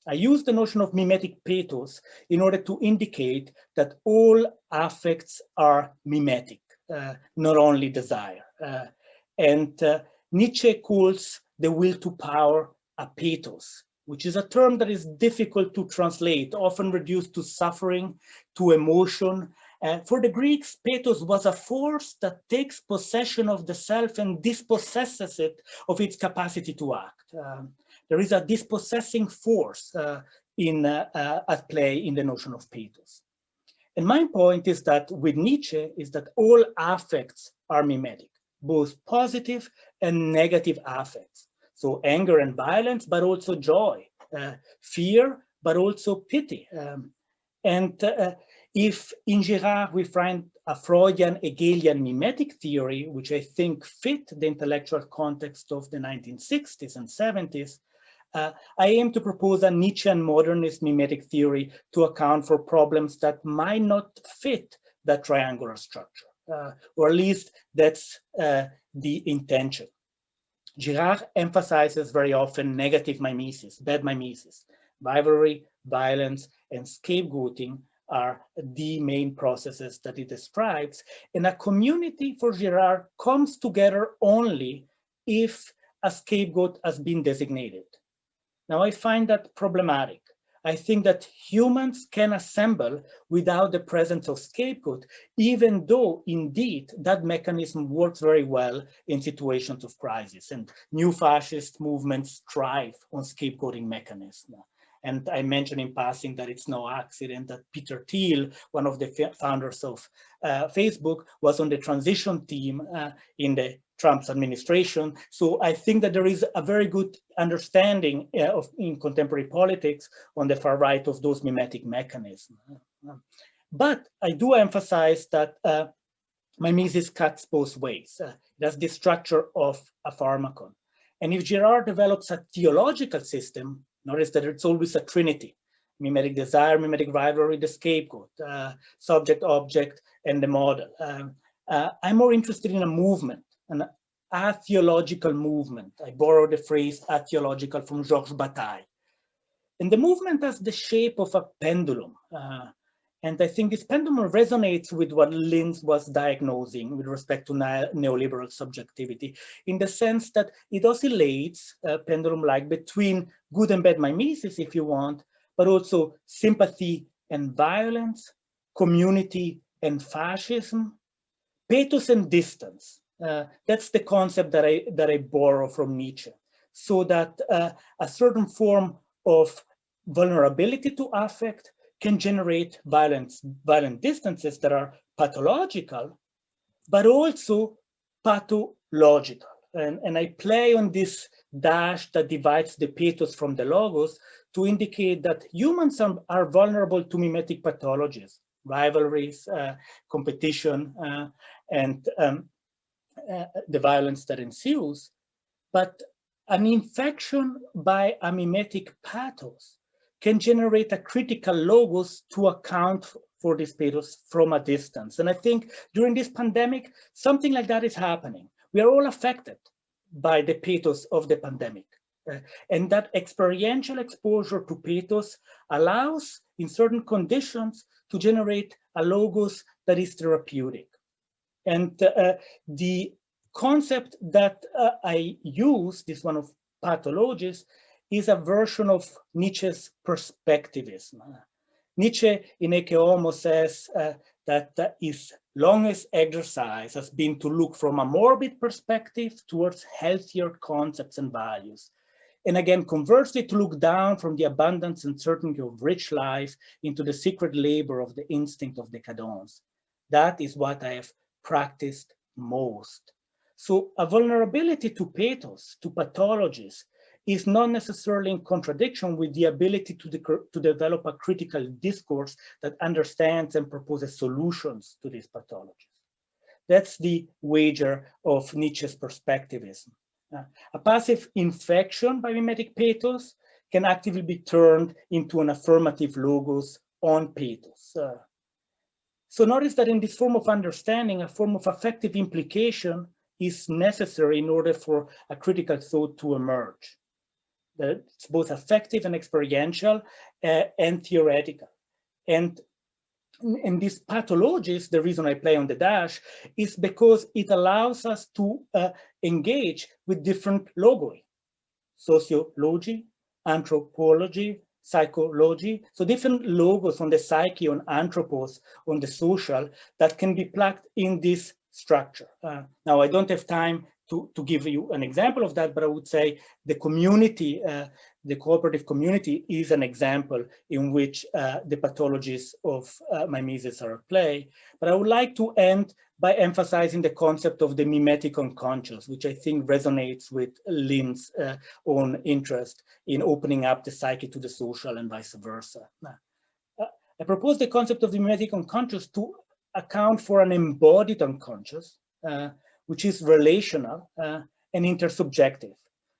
Speaker 4: I use the notion of mimetic pathos in order to indicate that all affects are mimetic, not only desire. And Nietzsche calls the will to power a pathos, which is a term that is difficult to translate, often reduced to suffering, to emotion. For the Greeks, pathos was a force that takes possession of the self and dispossesses it of its capacity to act. There is a dispossessing force at play in the notion of pathos. And my point is that with Nietzsche is that all affects are mimetic, both positive and negative affects. So anger and violence, but also joy, fear, but also pity. If in Girard we find a Freudian Hegelian mimetic theory, which I think fit the intellectual context of the 1960s and 70s, I aim to propose a Nietzschean modernist mimetic theory to account for problems that might not fit that triangular structure, or at least that's the intention. Girard emphasizes very often negative mimesis, bad mimesis. Rivalry, violence, and scapegoating are the main processes that it describes. And a community for Girard comes together only if a scapegoat has been designated. Now, I find that problematic. I think that humans can assemble without the presence of scapegoat, even though indeed that mechanism works very well in situations of crisis, and new fascist movements thrive on scapegoating mechanisms. And I mentioned in passing that it's no accident that Peter Thiel, one of the founders of Facebook, was on the transition team in the Trump's administration. So I think that there is a very good understanding in contemporary politics on the far right of those mimetic mechanisms. But I do emphasize that mimesis cuts both ways. That's the structure of a pharmacon. And if Girard develops a theological system, notice that it's always a trinity: mimetic desire, mimetic rivalry, the scapegoat, subject, object, and the model. I'm more interested in a movement, an atheological movement. I borrow the phrase atheological from Georges Bataille. And the movement has the shape of a pendulum. And I think this pendulum resonates with what Lynne was diagnosing with respect to neoliberal subjectivity, in the sense that it oscillates, pendulum-like, between good and bad mimesis, if you want, but also sympathy and violence, community and fascism, pathos and distance. That's the concept that I borrow from Nietzsche, so that a certain form of vulnerability to affect can generate violent distances that are pathological, but also pathological. And I play on this dash that divides the pathos from the logos to indicate that humans are vulnerable to mimetic pathologies, rivalries, competition, and the violence that ensues. But an infection by a mimetic pathos can generate a critical logos to account for this pathos from a distance. And I think during this pandemic, something like that is happening. We are all affected by the pathos of the pandemic. And that experiential exposure to pathos allows, in certain conditions, to generate a logos that is therapeutic. And the concept that I use, this one of pathologies, is a version of Nietzsche's perspectivism. Nietzsche in Ecce Homo says that his longest exercise has been to look from a morbid perspective towards healthier concepts and values. And again, conversely, to look down from the abundance and certainty of rich life into the secret labor of the instinct of decadence. That is what I have practiced most. So a vulnerability to pathos, to pathologies, is not necessarily in contradiction with the ability to develop a critical discourse that understands and proposes solutions to these pathologies. That's the wager of Nietzsche's perspectivism. A passive infection by mimetic pathos can actively be turned into an affirmative logos on pathos. So notice that in this form of understanding, a form of affective implication is necessary in order for a critical thought to emerge. That it's both affective and experiential and theoretical. And in these pathologies, the reason I play on the dash is because it allows us to engage with different logoi, sociology, anthropology, psychology, so different logos on the psyche, on anthropos, on the social, that can be plugged in this structure. Now, I don't have time to give you an example of that, but I would say the community, the cooperative community is an example in which the pathologies of mimesis are at play. But I would like to end by emphasizing the concept of the mimetic unconscious, which I think resonates with Lynne's own interest in opening up the psyche to the social and vice versa. I propose the concept of the mimetic unconscious to account for an embodied unconscious, which is relational and intersubjective.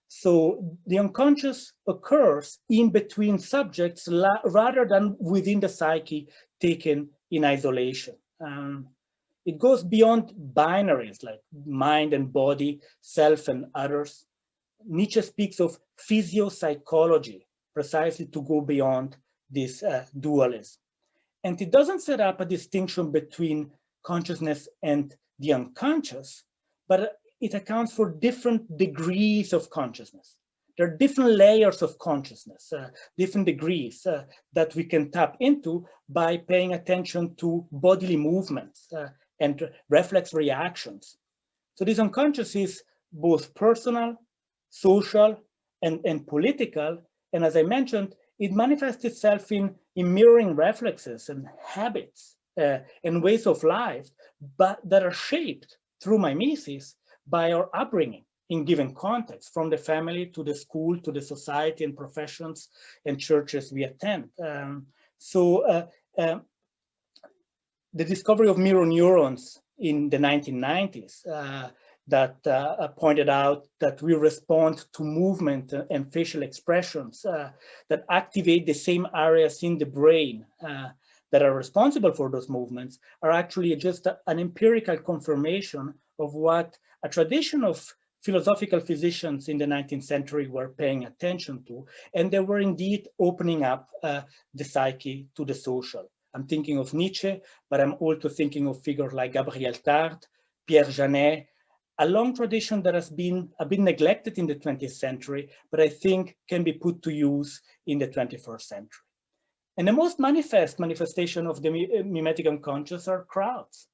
Speaker 4: So the unconscious occurs in between subjects rather than within the psyche taken in isolation. It goes beyond binaries like mind and body, self and others. Nietzsche speaks of physiopsychology, precisely to go beyond this dualism. And it doesn't set up a distinction between consciousness and the unconscious, but it accounts for different degrees of consciousness. There are different layers of consciousness, different degrees that we can tap into by paying attention to bodily movements and reflex reactions. So this unconscious is both personal, social, and political. And as I mentioned, it manifests itself in mirroring reflexes and habits and ways of life, but that are shaped through mimesis by our upbringing in given context, from the family to the school to the society and professions and churches we attend. The discovery of mirror neurons in the 1990s that pointed out that we respond to movement and facial expressions that activate the same areas in the brain that are responsible for those movements are actually just an empirical confirmation of what a tradition of philosophical physicians in the 19th century were paying attention to, and they were indeed opening up the psyche to the social. I'm thinking of Nietzsche, but I'm also thinking of figures like Gabriel Tarde, Pierre Janet, a long tradition that has been a bit neglected in the 20th century, but I think can be put to use in the 21st century. And the most manifestation of the mimetic unconscious are crowds.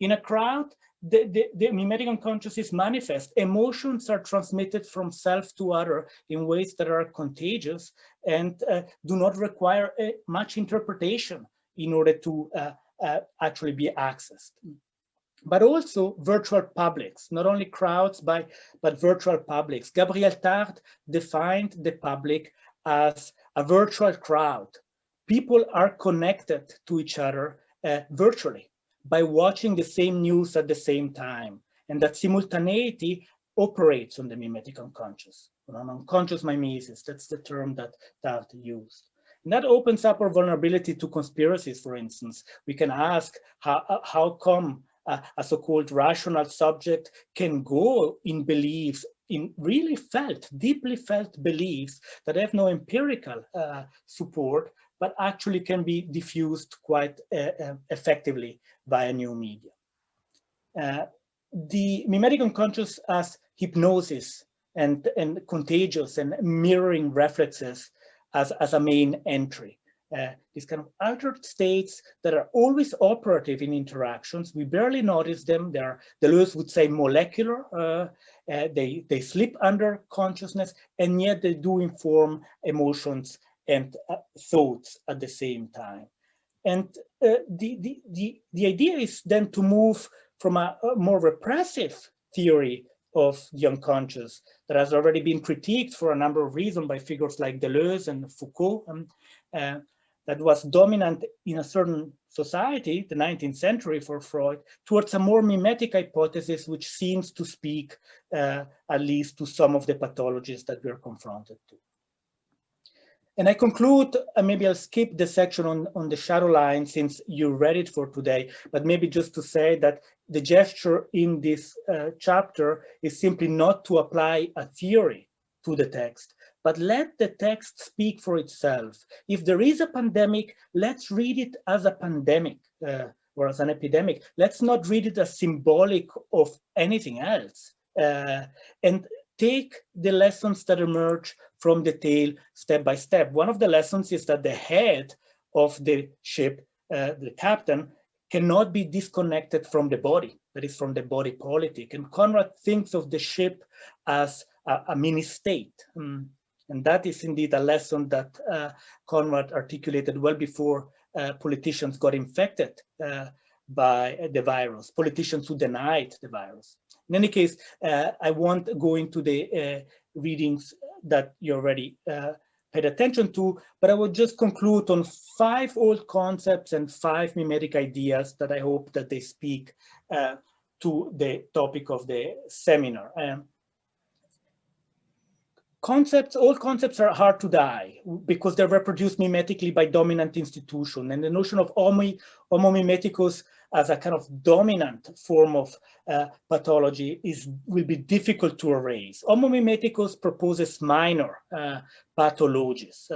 Speaker 4: In a crowd, the mimetic unconscious is manifest. Emotions are transmitted from self to other in ways that are contagious and do not require much interpretation in order to actually be accessed. But also virtual publics, not only crowds, but virtual publics. Gabriel Tarde defined the public as a virtual crowd. People are connected to each other virtually by watching the same news at the same time. And that simultaneity operates on the mimetic unconscious, on unconscious mimesis. That's the term that Tarde used. And that opens up our vulnerability to conspiracies, for instance. We can ask how come a so-called rational subject can go in beliefs, in really felt, deeply felt beliefs that have no empirical support, but actually can be diffused quite effectively via new media. The mimetic unconscious as hypnosis and contagious and mirroring reflexes as a main entry. These kind of altered states that are always operative in interactions. We barely notice them. Deleuze would say molecular. They slip under consciousness, and yet they do inform emotions and thoughts at the same time. And the idea is then to move from a more repressive theory of the unconscious that has already been critiqued for a number of reasons by figures like Deleuze and Foucault, that was dominant in a certain society, the 19th century for Freud, towards a more mimetic hypothesis, which seems to speak at least to some of the pathologies that we're confronted to. And I conclude, maybe I'll skip the section on the shadow line since you read it for today, but maybe just to say that the gesture in this chapter is simply not to apply a theory to the text, but let the text speak for itself. If there is a pandemic, let's read it as a pandemic or as an epidemic. Let's not read it as symbolic of anything else. And take the lessons that emerge from the tale step by step. One of the lessons is that the head of the ship, the captain, cannot be disconnected from the body, that is from the body politic. And Conrad thinks of the ship as a mini state. And that is indeed a lesson that Conrad articulated well before politicians got infected by the virus, politicians who denied the virus. In any case, I won't go into the readings that you already paid attention to, but I will just conclude on 5 old concepts and 5 mimetic ideas that I hope that they speak to the topic of the seminar. Old concepts are hard to die because they're reproduced mimetically by dominant institutions, and the notion of homo mimeticus as a kind of dominant form of pathology will be difficult to erase. Homo mimeticus proposes minor pathologies,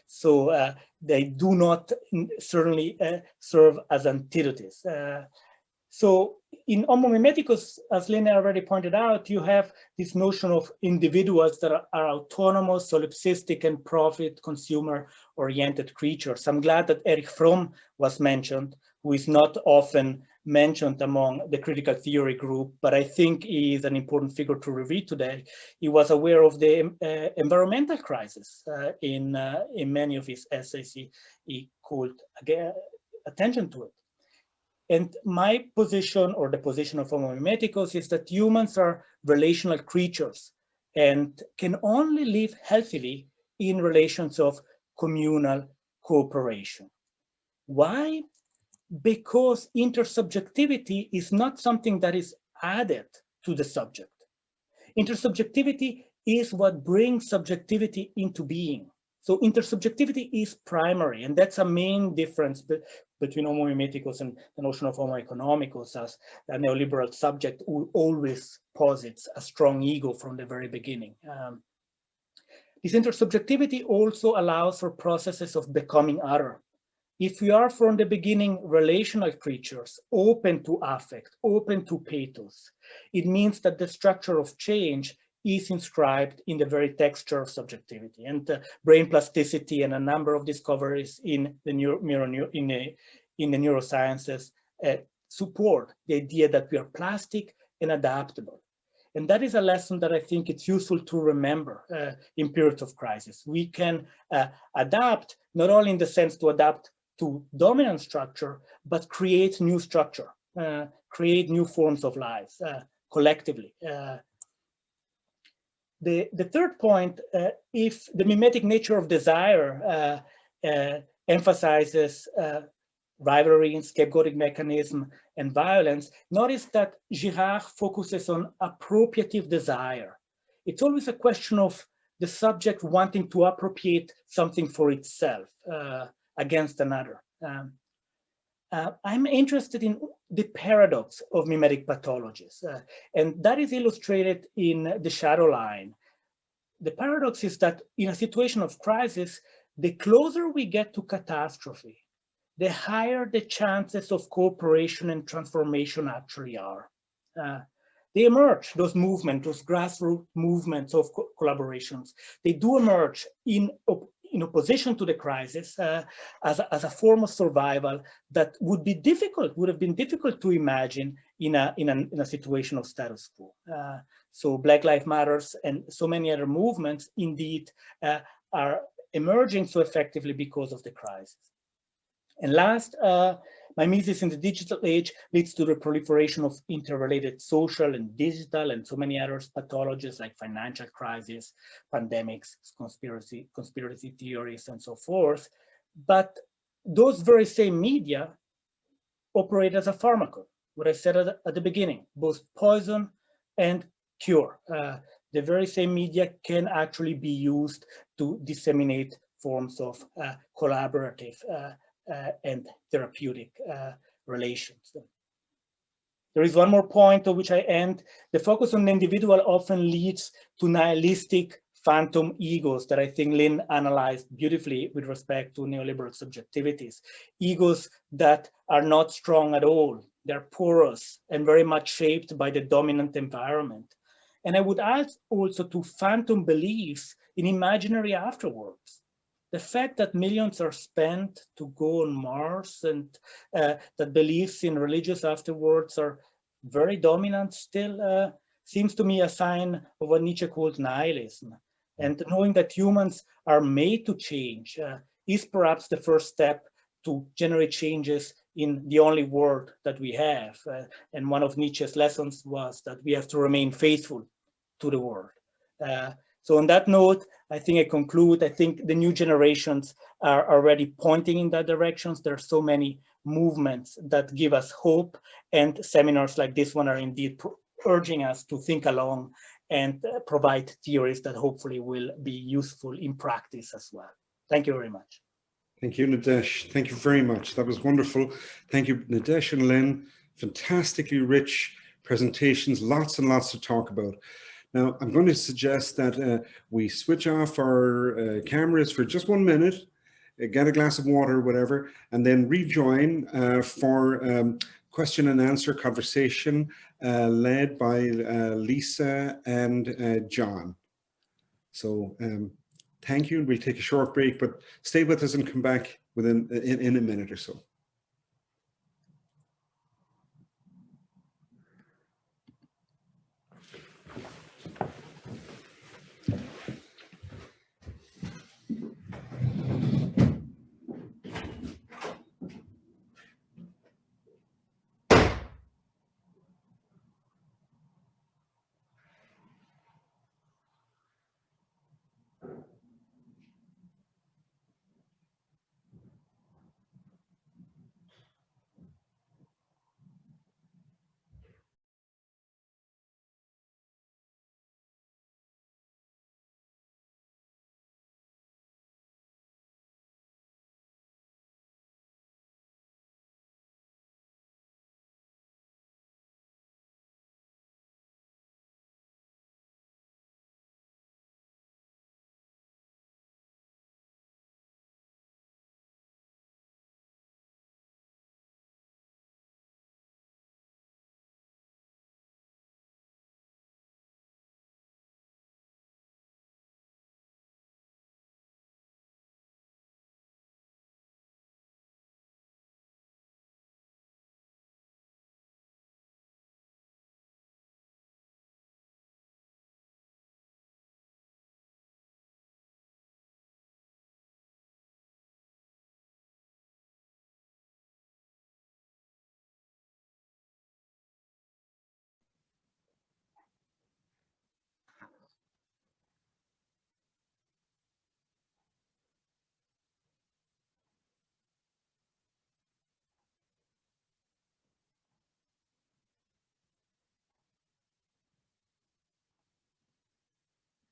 Speaker 4: so they do not certainly serve as antidotes. So in Homo mimeticus, as Lynne already pointed out, you have this notion of individuals that are autonomous, solipsistic, and profit consumer-oriented creatures. I'm glad that Erich Fromm was mentioned, who is not often mentioned among the critical theory group, but I think he is an important figure to review today. He was aware of the environmental crisis in many of his essays. He called attention to it. And my position, or the position of Homo mimeticus, is that humans are relational creatures and can only live healthily in relations of communal cooperation. Why? Because intersubjectivity is not something that is added to the subject. Intersubjectivity is what brings subjectivity into being. So intersubjectivity is primary, and that's a main difference between Homo mimeticus and the notion of Homo economicus as a neoliberal subject who always posits a strong ego from the very beginning. This intersubjectivity also allows for processes of becoming other. If we are from the beginning relational creatures, open to affect, open to pathos, it means that the structure of change is inscribed in the very texture of subjectivity, and brain plasticity and a number of discoveries in the neurosciences support the idea that we are plastic and adaptable. And that is a lesson that I think it's useful to remember in periods of crisis. We can adapt, not only in the sense to adapt to dominant structure, but create new structure, create new forms of life collectively. The third point, if the mimetic nature of desire emphasizes rivalry and scapegoating mechanism and violence, notice that Girard focuses on appropriative desire. It's always a question of the subject wanting to appropriate something for itself against another. I'm interested in the paradox of mimetic pathologies, and that is illustrated in the shadow line. The paradox is that in a situation of crisis, the closer we get to catastrophe, the higher the chances of cooperation and transformation actually are. They emerge, those movements, those grassroots movements of collaborations, they do emerge in opposition to the crisis as a form of survival that would have been difficult to imagine in a situation of status quo. So Black Lives Matter and so many other movements indeed are emerging so effectively because of the crisis. And last, mimesis in the digital age leads to the proliferation of interrelated social and digital and so many others pathologies like financial crisis, pandemics, conspiracy theories, and so forth. But those very same media operate as a pharmacon, what I said at the beginning, both poison and cure. The very same media can actually be used to disseminate forms of collaborative and therapeutic relations. There is one more point on which I end. The focus on the individual often leads to nihilistic phantom egos that I think Lynne analyzed beautifully with respect to neoliberal subjectivities. Egos that are not strong at all. They're porous and very much shaped by the dominant environment. And I would add also to phantom beliefs in imaginary afterwards. The fact that millions are spent to go on Mars and that beliefs in religious afterwards are very dominant still seems to me a sign of what Nietzsche called nihilism. And knowing that humans are made to change is perhaps the first step to generate changes in the only world that we have. And one of Nietzsche's lessons was that we have to remain faithful to the world. So on that note, I think I conclude. I think the new generations are already pointing in that direction. There are so many movements that give us hope, and seminars like this one are indeed urging us to think along and provide theories that hopefully will be useful in practice as well. Thank you very much.
Speaker 2: Thank you, Nidesh. Thank you very much. That was wonderful. Thank you, Nidesh and Lynne. Fantastically rich presentations, lots and lots to talk about. Now, I'm going to suggest that we switch off our cameras for just 1 minute, get a glass of water, whatever, and then rejoin for question and answer conversation led by Lisa and John. So thank you. We'll take a short break, but stay with us and come back in a minute or so.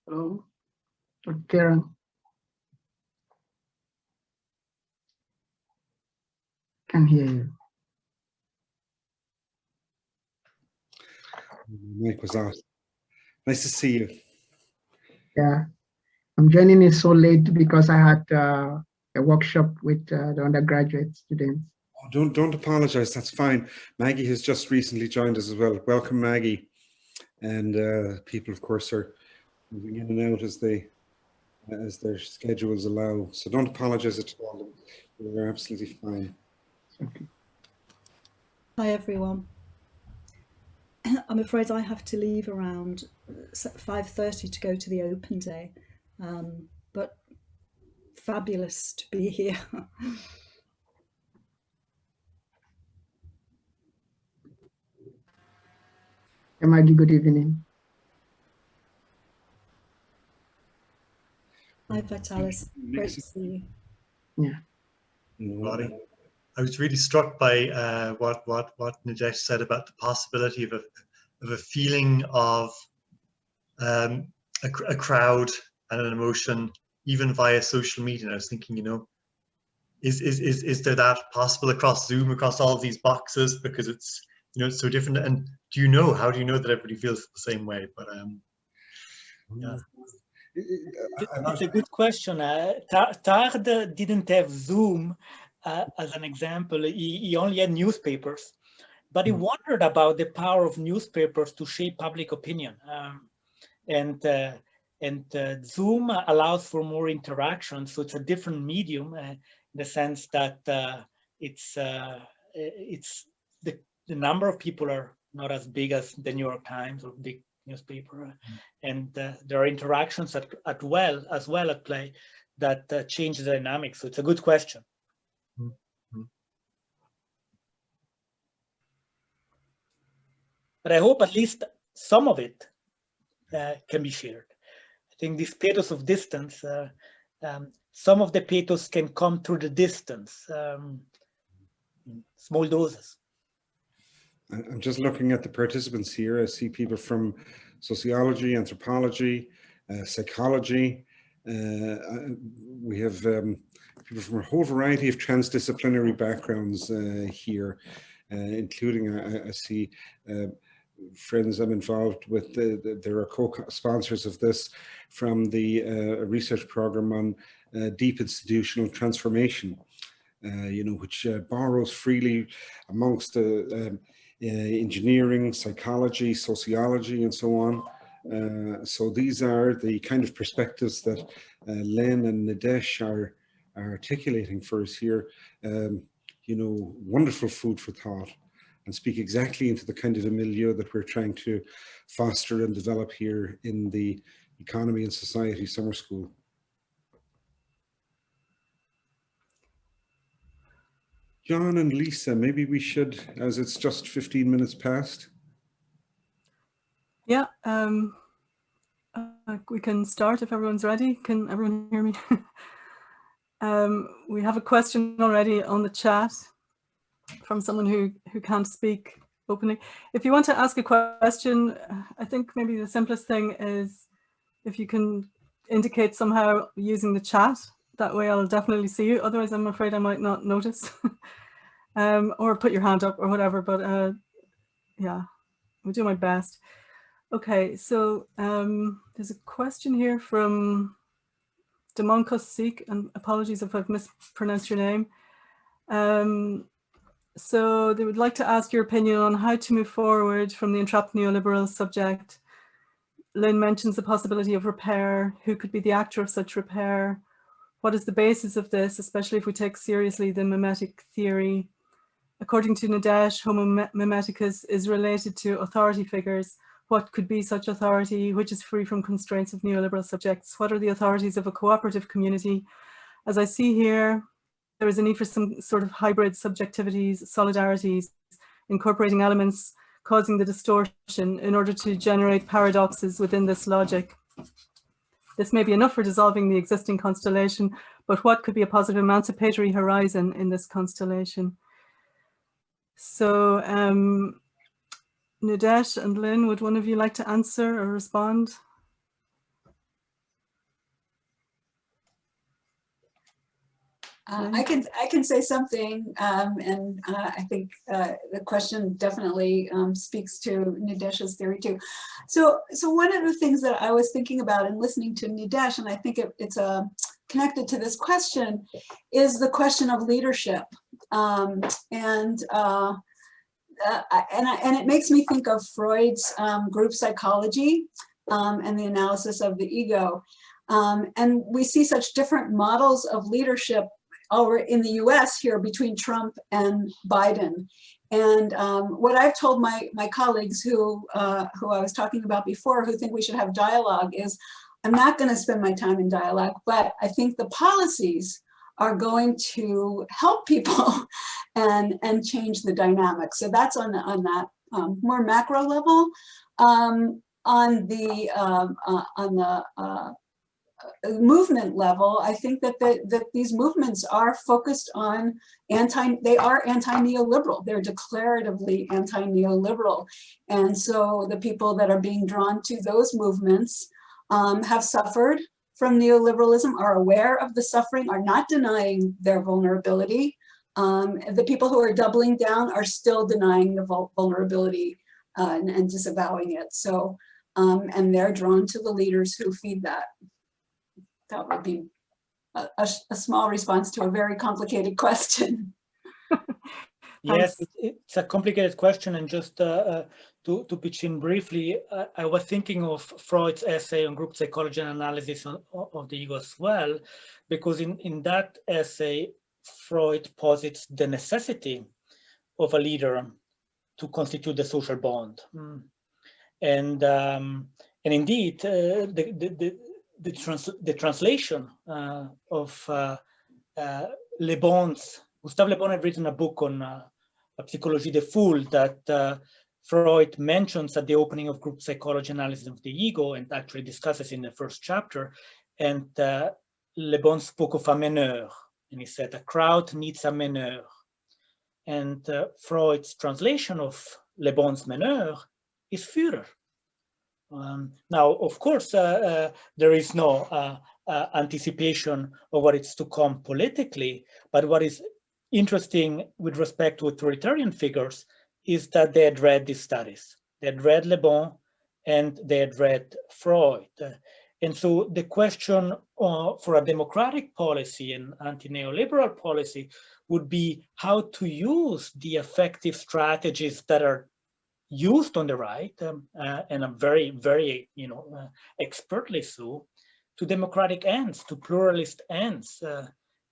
Speaker 6: Hello, Dr. Karen. Can hear you.
Speaker 2: Mike was out. Nice to see you.
Speaker 6: Yeah, I'm joining it so late because I had a workshop with the undergraduate students.
Speaker 2: Oh, don't apologize. That's fine. Maggie has just recently joined us as well. Welcome, Maggie. And people, of course, are moving in and out as their schedules allow. So don't apologize at all. You're absolutely fine.
Speaker 6: Okay.
Speaker 7: Hi, everyone. I'm afraid I have to leave around 5:30 to go to the open day, but fabulous to be here.
Speaker 6: Maggie, good evening.
Speaker 7: Hi, Vitalis. Great to see you.
Speaker 6: Yeah.
Speaker 1: Roddy. I was really struck by what Nidesh said about the possibility of a feeling of a crowd and an emotion, even via social media. And I was thinking, you know, is there that possible across Zoom, across all of these boxes, because it's, you know, it's so different? And how do you know that everybody feels the same way? But yeah.
Speaker 4: It's a good question. Tard didn't have Zoom as an example. He only had newspapers, but he wondered about the power of newspapers to shape public opinion. And Zoom allows for more interaction, so it's a different medium in the sense that it's the number of people are not as big as the New York Times or big newspaper, and there are interactions as well at play that change the dynamics. So it's a good question. But I hope at least some of it can be shared. I think this pathos of distance, some of the pathos can come through the distance, in small doses.
Speaker 2: I'm just looking at the participants here. I see people from sociology, anthropology, psychology. We have people from a whole variety of transdisciplinary backgrounds here, including, I see friends I'm involved with. There are co-sponsors of this from the research program on deep institutional transformation, you know, which borrows freely amongst engineering, psychology, sociology, and so on. So these are the kind of perspectives that Lynne and Nidesh are articulating for us here. You know, wonderful food for thought, and speak exactly into the kind of a milieu that we're trying to foster and develop here in the Economy and Society Summer School. John and Lisa, maybe we should, as it's just 15 minutes past.
Speaker 8: Yeah, we can start if everyone's ready. Can everyone hear me? We have a question already on the chat from someone who can't speak openly. If you want to ask a question, I think maybe the simplest thing is if you can indicate somehow using the chat. That way I'll definitely see you. Otherwise, I'm afraid I might not notice. Or put your hand up or whatever, but yeah, I'll do my best. Okay, so there's a question here from Demonkos Seek, and apologies if I've mispronounced your name. So they would like to ask your opinion on how to move forward from the entrapped neoliberal subject. Lynne mentions the possibility of repair. Who could be the actor of such repair? What is the basis of this, especially if we take seriously the mimetic theory? According to Nidesh, Homo mimeticus is related to authority figures. What could be such authority, which is free from constraints of neoliberal subjects? What are the authorities of a cooperative community? As I see here, there is a need for some sort of hybrid subjectivities, solidarities, incorporating elements causing the distortion in order to generate paradoxes within this logic. This may be enough for dissolving the existing constellation, but what could be a positive emancipatory horizon in this constellation? So Nidesh and Lynne, would one of you like to answer or respond?
Speaker 3: I can say something, and I think the question definitely speaks to Nidesh's theory too. So one of the things that I was thinking about in listening to Nidesh, and I think it's connected to this question, is the question of leadership, and it makes me think of Freud's group psychology and the analysis of the ego, and we see such different models of leadership over in the US here between Trump and Biden. And what I've told my colleagues who I was talking about before, who think we should have dialogue, is I'm not going to spend my time in dialogue, but I think the policies are going to help people and change the dynamic. So that's on that more macro level. On the movement level, I think that these movements are focused on they are anti-neoliberal. They're declaratively anti-neoliberal. And so the people that are being drawn to those movements have suffered from neoliberalism, are aware of the suffering, are not denying their vulnerability. The people who are doubling down are still denying the vulnerability and disavowing it. So, and they're drawn to the leaders who feed that. That would be a small response to a very complicated question.
Speaker 4: Yes, it's a complicated question, and just to pitch in briefly, I was thinking of Freud's essay on group psychology and analysis of the ego as well, because in that essay, Freud posits the necessity of a leader to constitute the social bond, and indeed the translation of Le Bon's. Gustave Le Bon had written a book on Psychologie des Foules that Freud mentions at the opening of group psychology analysis of the ego, and actually discusses in the first chapter. And Le Bon spoke of a meneur, and he said a crowd needs a meneur. And Freud's translation of Le Bon's meneur is Führer. Now, of course, there is no anticipation of what is to come politically, but what is interesting with respect to authoritarian figures is that they had read these studies. They had read Le Bon and they had read Freud. And so the question for a democratic policy and anti-neoliberal policy would be how to use the effective strategies that are used on the right, and are very, very, expertly so, to democratic ends, to pluralist ends.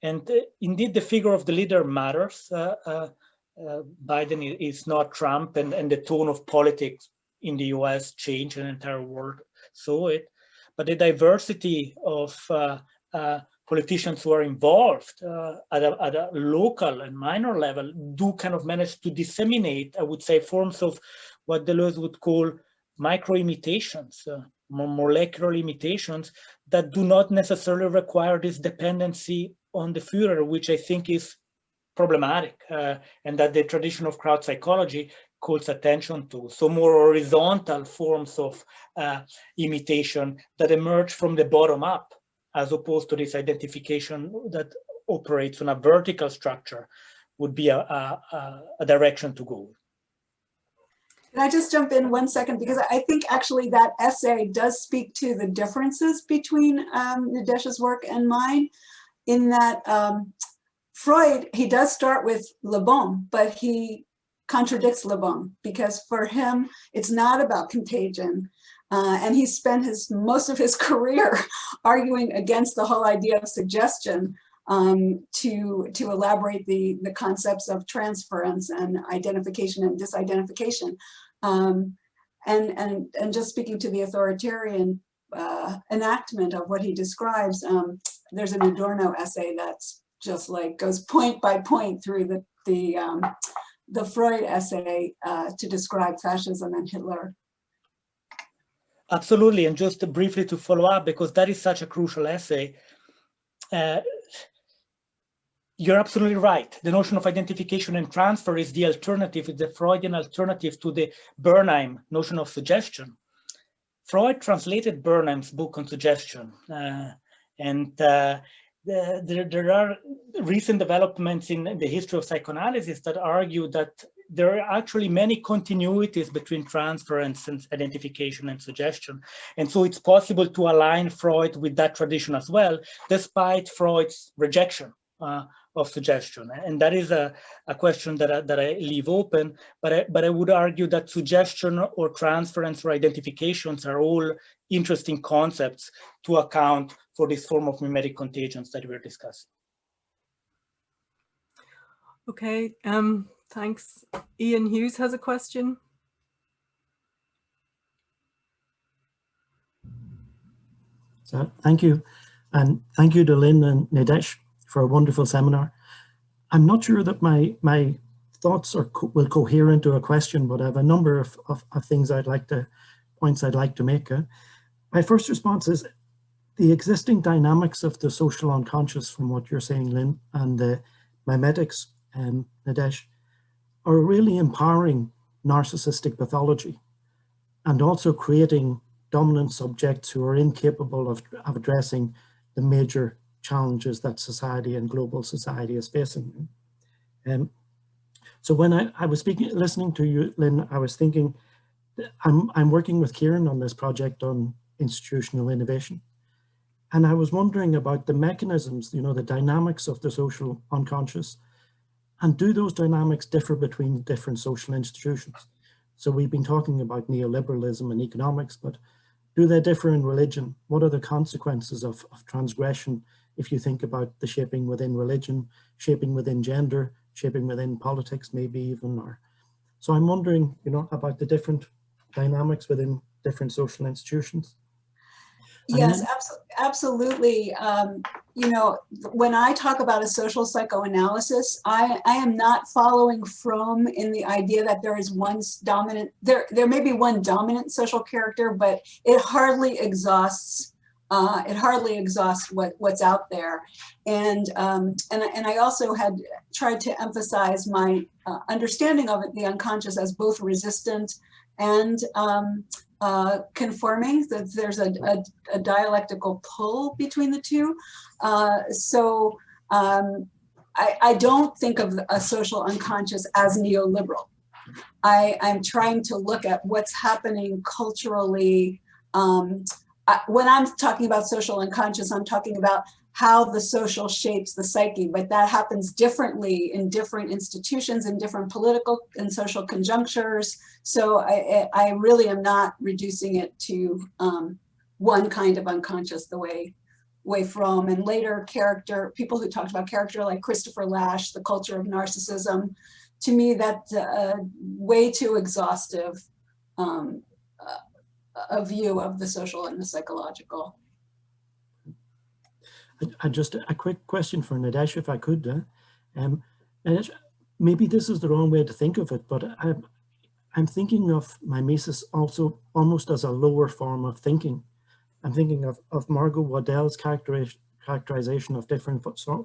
Speaker 4: And indeed, the figure of the leader matters. Biden is not Trump, and the tone of politics in the US changed, and the entire world saw it. But the diversity of politicians who are involved at a local and minor level do kind of manage to disseminate, I would say, forms of what Deleuze would call micro-imitations, molecular imitations that do not necessarily require this dependency on the Führer, which I think is problematic, and that the tradition of crowd psychology calls attention to. So more horizontal forms of imitation that emerge from the bottom up, as opposed to this identification that operates on a vertical structure, would be a direction to go.
Speaker 3: Can I just jump in 1 second? Because I think actually that essay does speak to the differences between Nidesh's work and mine, in that Freud, he does start with Le Bon, but he contradicts Le Bon, because for him, it's not about contagion. And he spent most of his career arguing against the whole idea of suggestion, to elaborate the concepts of transference and identification and disidentification. And just speaking to the authoritarian enactment of what he describes, there's an Adorno essay that's just like goes point by point through the Freud essay to describe fascism and Hitler.
Speaker 4: Absolutely, and just briefly to follow up, because that is such a crucial essay. You're absolutely right. The notion of identification and transfer is the alternative, it's the Freudian alternative to the Bernheim notion of suggestion. Freud translated Bernheim's book on suggestion, and there are recent developments in the history of psychoanalysis that argue that there are actually many continuities between transference and identification and suggestion. And so it's possible to align Freud with that tradition as well, despite Freud's rejection of suggestion. And that is a question that I leave open, but I would argue that suggestion or transference or identifications are all interesting concepts to account for this form of mimetic contagions that we're discussing.
Speaker 8: Okay, thanks. Ian Hughes has a question.
Speaker 9: So thank you. And thank you to Lynne and Nidesh for a wonderful seminar. I'm not sure that my thoughts will cohere into a question, but I have a number of things points I'd like to make. My first response is the existing dynamics of the social unconscious, from what you're saying, Lynne, and the mimetics, Nidesh, are really empowering narcissistic pathology and also creating dominant subjects who are incapable of addressing the major challenges that society and global society is facing. So when I was listening to you, Lynne, I was thinking, I'm working with Kieran on this project on institutional innovation. And I was wondering about the mechanisms, the dynamics of the social unconscious, and do those dynamics differ between different social institutions? So we've been talking about neoliberalism and economics, but do they differ in religion? What are the consequences of transgression if you think about the shaping within religion, shaping within gender, shaping within politics, maybe even? So I'm wondering, about the different dynamics within different social institutions.
Speaker 3: Yes, absolutely. When I talk about a social psychoanalysis, I am not following Fromm in the idea that there is one dominant, there may be one dominant social character, but it hardly exhausts what's out there. And I also had tried to emphasize my understanding of the unconscious as both resistant and conforming, that there's a dialectical pull between the two. So I don't think of a social unconscious as neoliberal. I'm trying to look at what's happening culturally. When I'm talking about social unconscious, I'm talking about how the social shapes the psyche, but that happens differently in different institutions, in different political and social conjunctures. So I really am not reducing it to one kind of unconscious the way Fromm and later people who talked about character like Christopher Lasch, The Culture of Narcissism. To me, that's way too exhaustive a view of the social and the psychological.
Speaker 9: Just a quick question for Nidesh, if I could. Nidesh, maybe this is the wrong way to think of it, but I'm thinking of mimesis also almost as a lower form of thinking. I'm thinking of Margot Waddell's characterization of different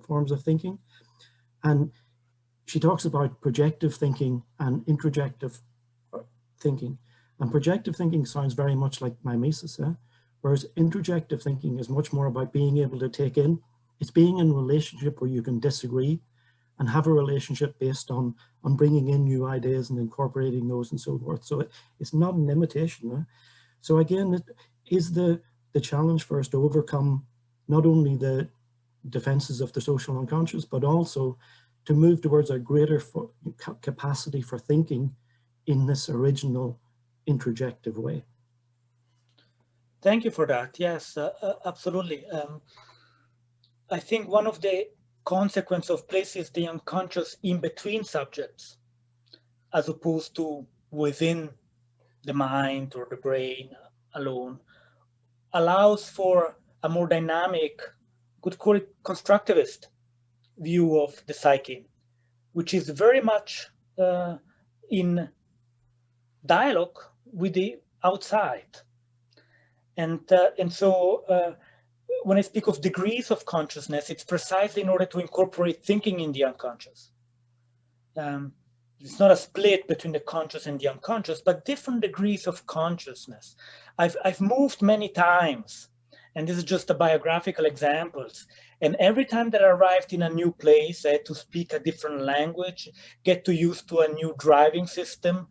Speaker 9: forms of thinking. And she talks about projective thinking and introjective thinking. And projective thinking sounds very much like mimesis, whereas introjective thinking is much more about being able to take in. It's being in a relationship where you can disagree and have a relationship based on bringing in new ideas and incorporating those and so forth. So it's not an imitation. So again, it is the challenge for us to overcome not only the defenses of the social unconscious, but also to move towards a greater capacity for thinking in this original introjective way.
Speaker 4: Thank you for that. Yes, absolutely. I think one of the consequences of placing the unconscious in between subjects, as opposed to within the mind or the brain alone, allows for a more dynamic, could call it constructivist view of the psyche, which is very much in dialogue with the outside. And so when I speak of degrees of consciousness, it's precisely in order to incorporate thinking in the unconscious. It's not a split between the conscious and the unconscious, but different degrees of consciousness. I've moved many times, and this is just a biographical examples. And every time that I arrived in a new place, I had to speak a different language, get used to a new driving system,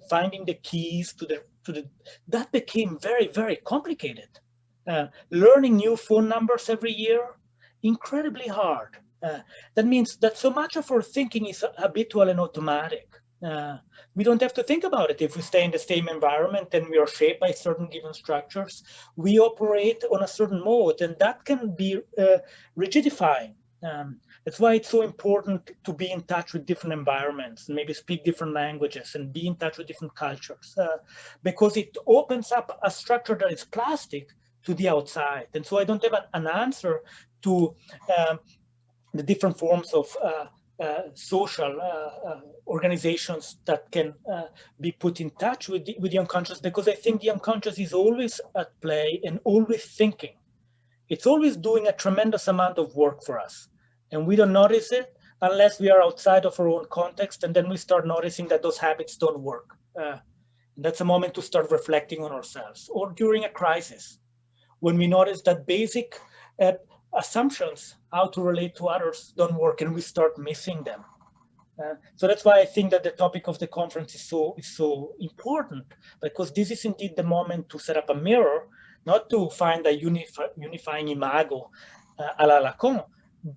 Speaker 4: finding the keys to the that became very, very complicated. Learning new phone numbers every year, incredibly hard. That means that so much of our thinking is habitual and automatic. We don't have to think about it if we stay in the same environment and we are shaped by certain given structures. We operate on a certain mode, and that can be rigidifying. That's why it's so important to be in touch with different environments, and maybe speak different languages and be in touch with different cultures, because it opens up a structure that is plastic to the outside. And so I don't have an answer to the different forms of social organizations that can be put in touch with the unconscious, because I think the unconscious is always at play and always thinking. It's always doing a tremendous amount of work for us, and we don't notice it unless we are outside of our own context, and then we start noticing that those habits don't work. That's a moment to start reflecting on ourselves, or during a crisis, when we notice that basic assumptions how to relate to others don't work, and we start missing them. So that's why I think that the topic of the conference is so important, because this is indeed the moment to set up a mirror, not to find a unifying imago a la Lacan,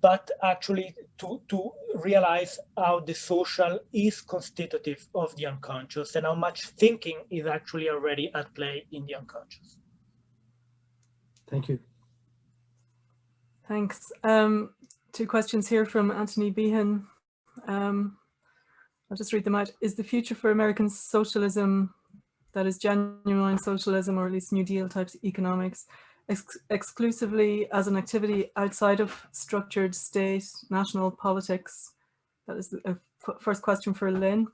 Speaker 4: but actually to realize how the social is constitutive of the unconscious and how much thinking is actually already at play in the unconscious.
Speaker 9: Thank you.
Speaker 8: Thanks. Two questions here from Anthony Behan. I'll just read them out. Is the future for American socialism, that is genuine socialism, or at least New Deal types economics, exclusively as an activity outside of structured state, national politics? That is the first question for Lynne.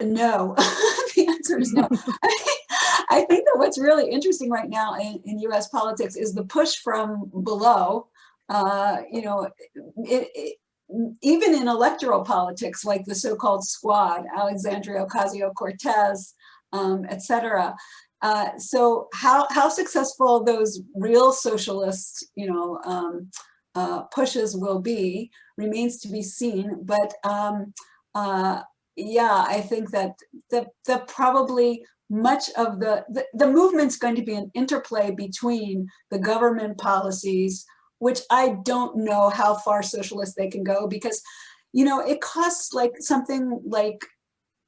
Speaker 3: No, the answer is no. I think that what's really interesting right now in US politics is the push from below. You know, even in electoral politics, like the so-called squad, Alexandria Ocasio-Cortez, etc. So how successful those real socialist, pushes will be remains to be seen. But yeah, I think that the probably much of the movement's going to be an interplay between the government policies, which I don't know how far socialist they can go, because, it costs like something like,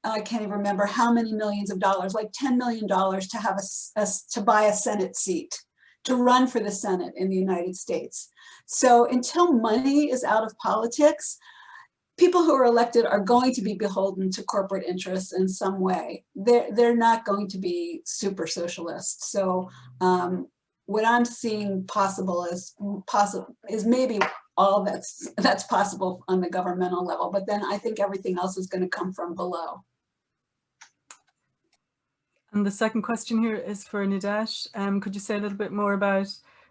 Speaker 3: I can't even remember how many millions of dollars, like $10 million to have to buy a Senate seat, to run for the Senate in the United States. So until money is out of politics, people who are elected are going to be beholden to corporate interests in some way. They're not going to be super socialist. So what I'm seeing possible is maybe all that's possible on the governmental level, but then I think everything else is going to come from below.
Speaker 8: And the second question here is for Nidesh. Could you say a little bit more about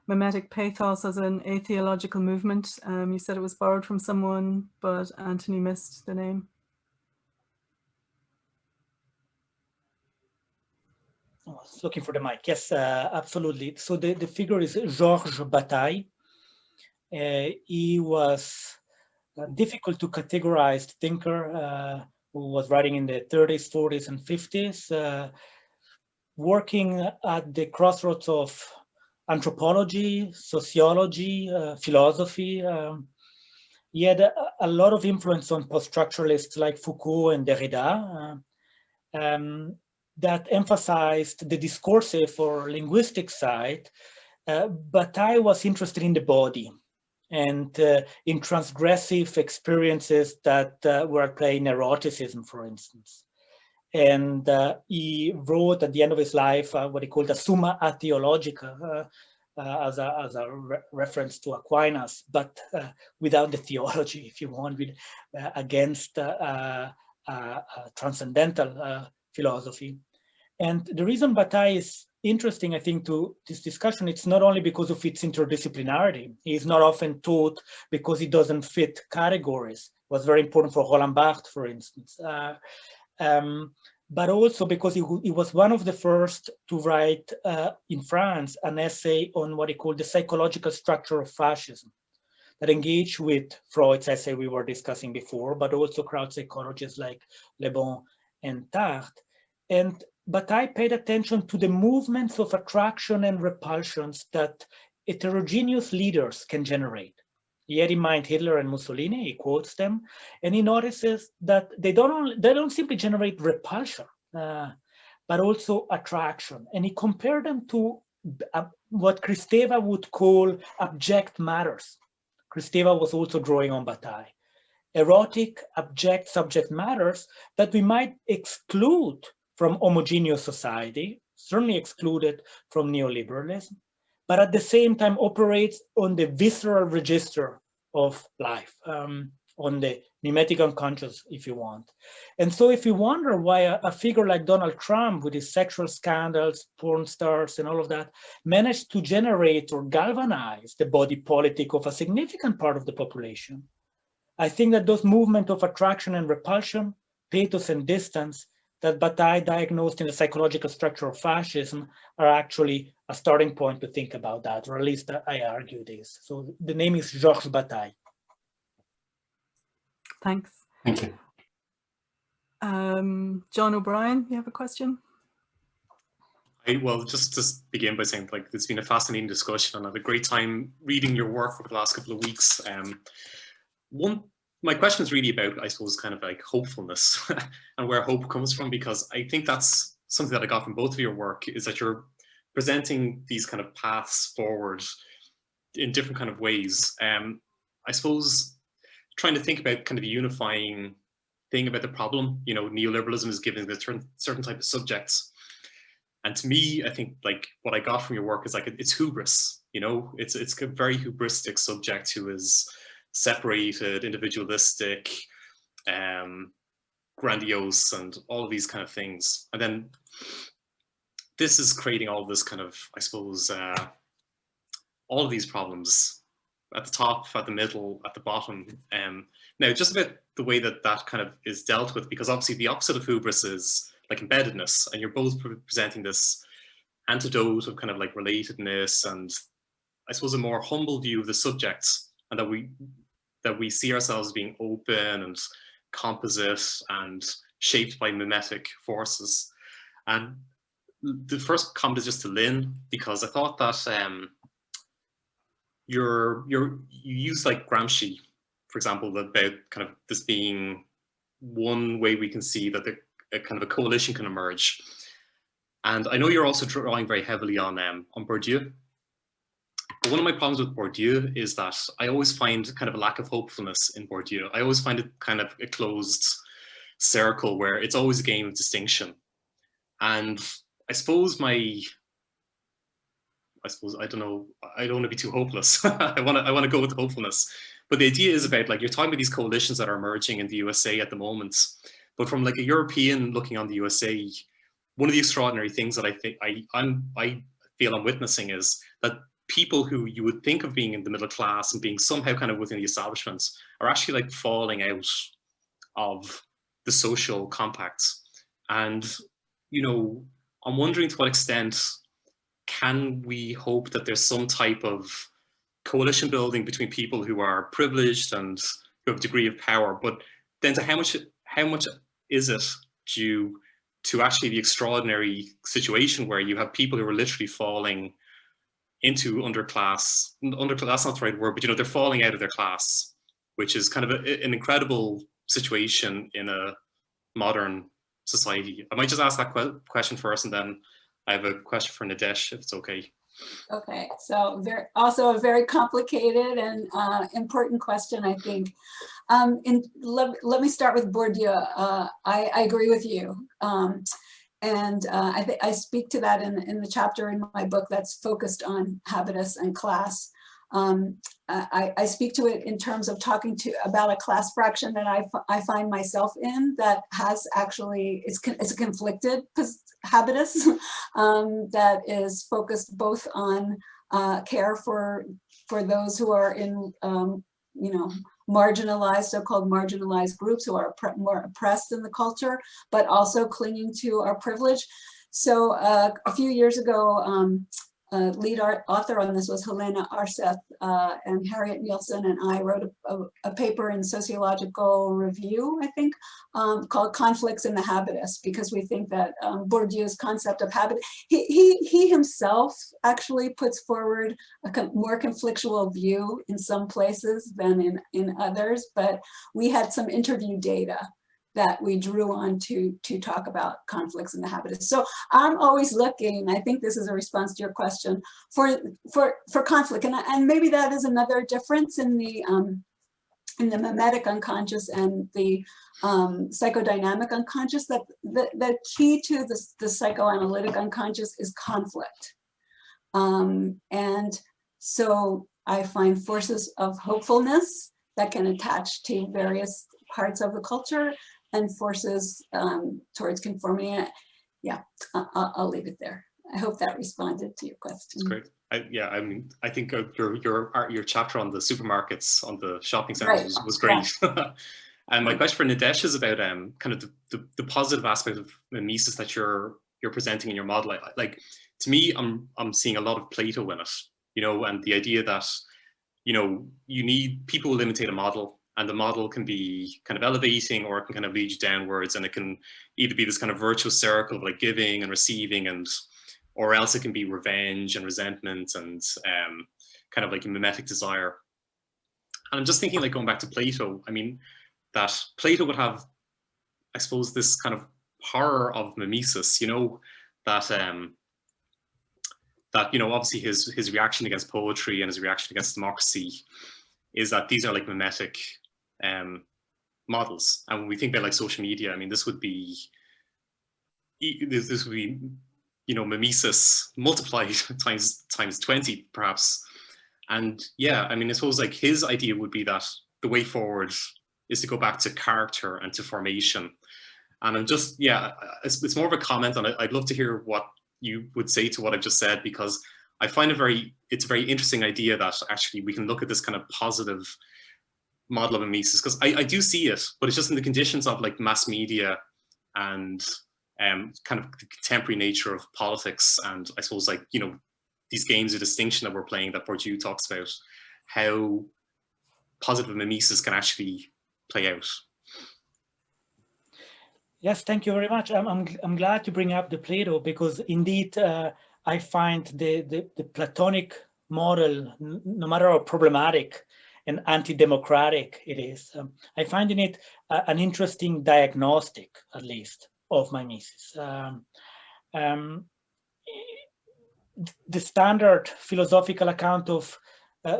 Speaker 8: mimetic pathos as an atheological movement? You said it was borrowed from someone, but Anthony missed the name.
Speaker 4: I was looking for the mic. Yes, absolutely. So the figure is Georges Bataille. He was a difficult to categorize thinker who was writing in the 30s, 40s, and 50s, working at the crossroads of anthropology, sociology, philosophy. He had a lot of influence on post-structuralists like Foucault and Derrida that emphasized the discursive or linguistic side. Bataille was interested in the body and in transgressive experiences that were at play in eroticism, for instance. And he wrote at the end of his life what he called a Summa Theologica, as a reference to Aquinas, but without the theology, if you want, against transcendental philosophy. And the reason Bataille is interesting, I think, to this discussion, it's not only because of its interdisciplinarity. He's not often taught because he doesn't fit categories. It was very important for Roland Barthes, for instance. But also because he was one of the first to write in France an essay on what he called the psychological structure of fascism, that engaged with Freud's essay we were discussing before, but also crowd psychologists like Le Bon and Tartre. And Bataille paid attention to the movements of attraction and repulsions that heterogeneous leaders can generate. He had in mind Hitler and Mussolini, he quotes them, and he notices that they don't simply generate repulsion, but also attraction. And he compared them to what Kristeva would call abject matters. Kristeva was also drawing on Bataille. Erotic, abject subject matters that we might exclude from homogeneous society, certainly excluded from neoliberalism, but at the same time operates on the visceral register of life, on the mimetic unconscious, if you want. And so if you wonder why a figure like Donald Trump, with his sexual scandals, porn stars, and all of that, managed to generate or galvanize the body politic of a significant part of the population, I think that those movements of attraction and repulsion, pathos and distance, that Bataille diagnosed in the psychological structure of fascism are actually a starting point to think about that, or at least I argue this. So the name is Georges Bataille.
Speaker 8: Thanks.
Speaker 5: Thank you.
Speaker 8: John O'Brien, you have a question?
Speaker 10: Well, just to begin by saying, like, it's been a fascinating discussion, and I had a great time reading your work over the last couple of weeks. My question is really about, I suppose, kind of like hopefulness and where hope comes from, because I think that's something that I got from both of your work, is that you're presenting these kind of paths forward in different kind of ways. I suppose trying to think about kind of a unifying thing about the problem. You know, neoliberalism is giving a certain type of subjects. And to me, I think like what I got from your work is like, it's hubris, you know, it's a very hubristic subject who is separated, individualistic, grandiose, and all of these kind of things. And then this is creating all this kind of, I suppose, all of these problems at the top, at the middle, at the bottom. Now, just about the way that that kind of is dealt with, because obviously the opposite of hubris is like embeddedness, and you're both presenting this antidote of kind of like relatedness and I suppose a more humble view of the subject, and that we see ourselves as being open and composite and shaped by mimetic forces. And the first comment is just to Lynne, because I thought that you use like Gramsci, for example, about kind of this being one way we can see that a kind of a coalition can emerge. And I know you're also drawing very heavily on Bourdieu. But one of my problems with Bourdieu is that I always find kind of a lack of hopefulness in Bourdieu. I always find it kind of a closed circle where it's always a game of distinction. And I suppose I don't know, I don't want to be too hopeless. I want to go with hopefulness. But the idea is about, like, you're talking about these coalitions that are emerging in the USA at the moment. But from like a European looking on the USA, one of the extraordinary things that I think I feel I'm witnessing is that people who you would think of being in the middle class and being somehow kind of within the establishments are actually like falling out of the social compacts. And, you know, I'm wondering to what extent can we hope that there's some type of coalition building between people who are privileged and who have a degree of power, but then to how much is it due to actually the extraordinary situation where you have people who are literally falling into underclass, that's not the right word, but, you know, they're falling out of their class, which is kind of an incredible situation in a modern society. I might just ask that question first, and then I have a question for Nidesh, if it's okay.
Speaker 3: Okay, so also a very complicated and important question, I think. Let me start with Bourdieu. I agree with you. I speak to that in the chapter in my book that's focused on habitus and class. I speak to it in terms of talking about a class fraction that I find myself in that has actually, it's a conflicted habitus that is focused both on care for those who are in, you know, marginalized, so-called marginalized groups who are more oppressed in the culture, but also clinging to our privilege. So a few years ago, lead author on this was Helena Arseth, and Harriet Nielsen and I wrote a paper in Sociological Review, I think, called Conflicts in the Habitus, because we think that Bourdieu's concept of habit, he himself actually puts forward a more conflictual view in some places than in others, but we had some interview data that we drew on to talk about conflicts in the habitus. So I'm always looking, I think this is a response to your question, for conflict. And maybe that is another difference in the mimetic unconscious and the psychodynamic unconscious, that the key to the psychoanalytic unconscious is conflict. And so I find forces of hopefulness that can attach to various parts of the culture and forces towards conformity. Yeah, I'll leave it there. I hope that responded to your question.
Speaker 10: That's great. I mean, I think your chapter on the supermarkets, on the shopping centers, was great. Yeah. And my question for Nidesh is about kind of the positive aspect of mimesis that you're presenting in your model. Like, to me, I'm seeing a lot of Plato in it, you know, and the idea that, you know, you need, people will imitate a model, and the model can be kind of elevating, or it can kind of lead you downwards, and it can either be this kind of virtuous circle of like giving and receiving, and or else it can be revenge and resentment and kind of like a mimetic desire. And I'm just thinking, like, going back to Plato, I mean, that Plato would have, I suppose, this kind of horror of mimesis, you know, that that, you know, obviously his reaction against poetry and his reaction against democracy is that these are like mimetic models. And when we think about like social media, I mean, this would be, you know, mimesis multiplied times 20 perhaps. And yeah, I mean, I suppose like his idea would be that the way forward is to go back to character and to formation. And I'm just, yeah, it's more of a comment on it. I'd love to hear what you would say to what I've just said, because I find it's a very interesting idea that actually we can look at this kind of positive model of mimesis, because I do see it, but it's just in the conditions of like mass media and kind of the contemporary nature of politics. And I suppose, like, you know, these games of distinction that we're playing, that Bourdieu talks about, how positive mimesis can actually play out.
Speaker 4: Yes, thank you very much. I'm glad to bring up the Plato, because indeed I find the Platonic model, no matter how problematic and anti-democratic it is, I find in it an interesting diagnostic, at least, of mimesis. The standard philosophical account of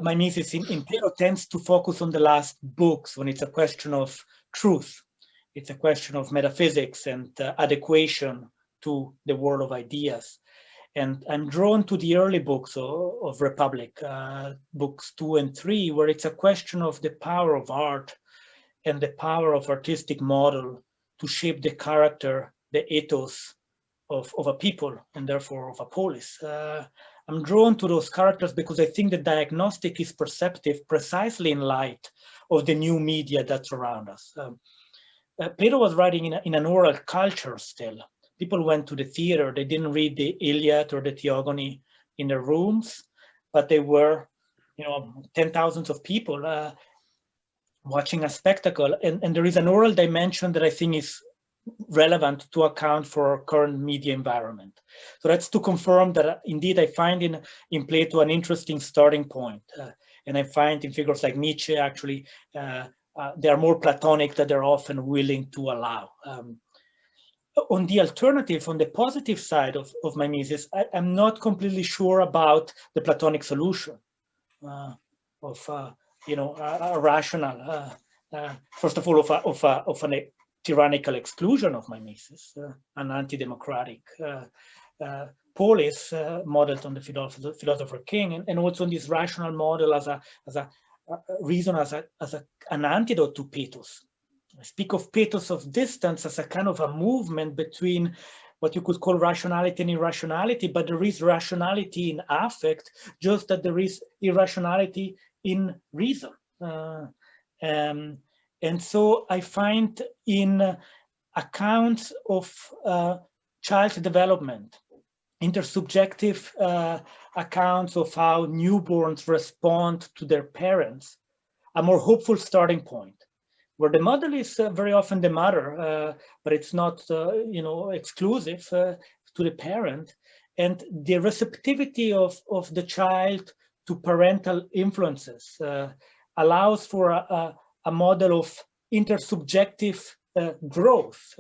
Speaker 4: mimesis in Plato tends to focus on the last books, when it's a question of truth. It's a question of metaphysics and adequation to the world of ideas. And I'm drawn to the early books of Republic, books 2 and 3, where it's a question of the power of art and the power of artistic model to shape the character, the ethos of a people, and therefore of a polis. I'm drawn to those characters because I think the diagnostic is perceptive precisely in light of the new media that surround us. Plato was writing in an oral culture still. People went to the theater. They didn't read the Iliad or the Theogony in their rooms, but they were, you know, 10,000s of people watching a spectacle. And there is an oral dimension that I think is relevant to account for our current media environment. So that's to confirm that indeed I find in Plato an interesting starting point. And I find in figures like Nietzsche, actually, they are more Platonic than they're often willing to allow. On the alternative, on the positive side of mimesis, I'm not completely sure about the Platonic solution of you know, a rational, first of all, of a tyrannical exclusion of mimesis, an anti-democratic polis modeled on the philosopher King, and also on this rational model as a reason, as an antidote to pathos. I speak of pathos of distance as a kind of a movement between what you could call rationality and irrationality, but there is rationality in affect, just that there is irrationality in reason. And so I find in accounts of child development, intersubjective accounts of how newborns respond to their parents, a more hopeful starting point, where the model is very often the mother, but it's not you know, exclusive to the parent, and the receptivity of the child to parental influences allows for a model of intersubjective growth,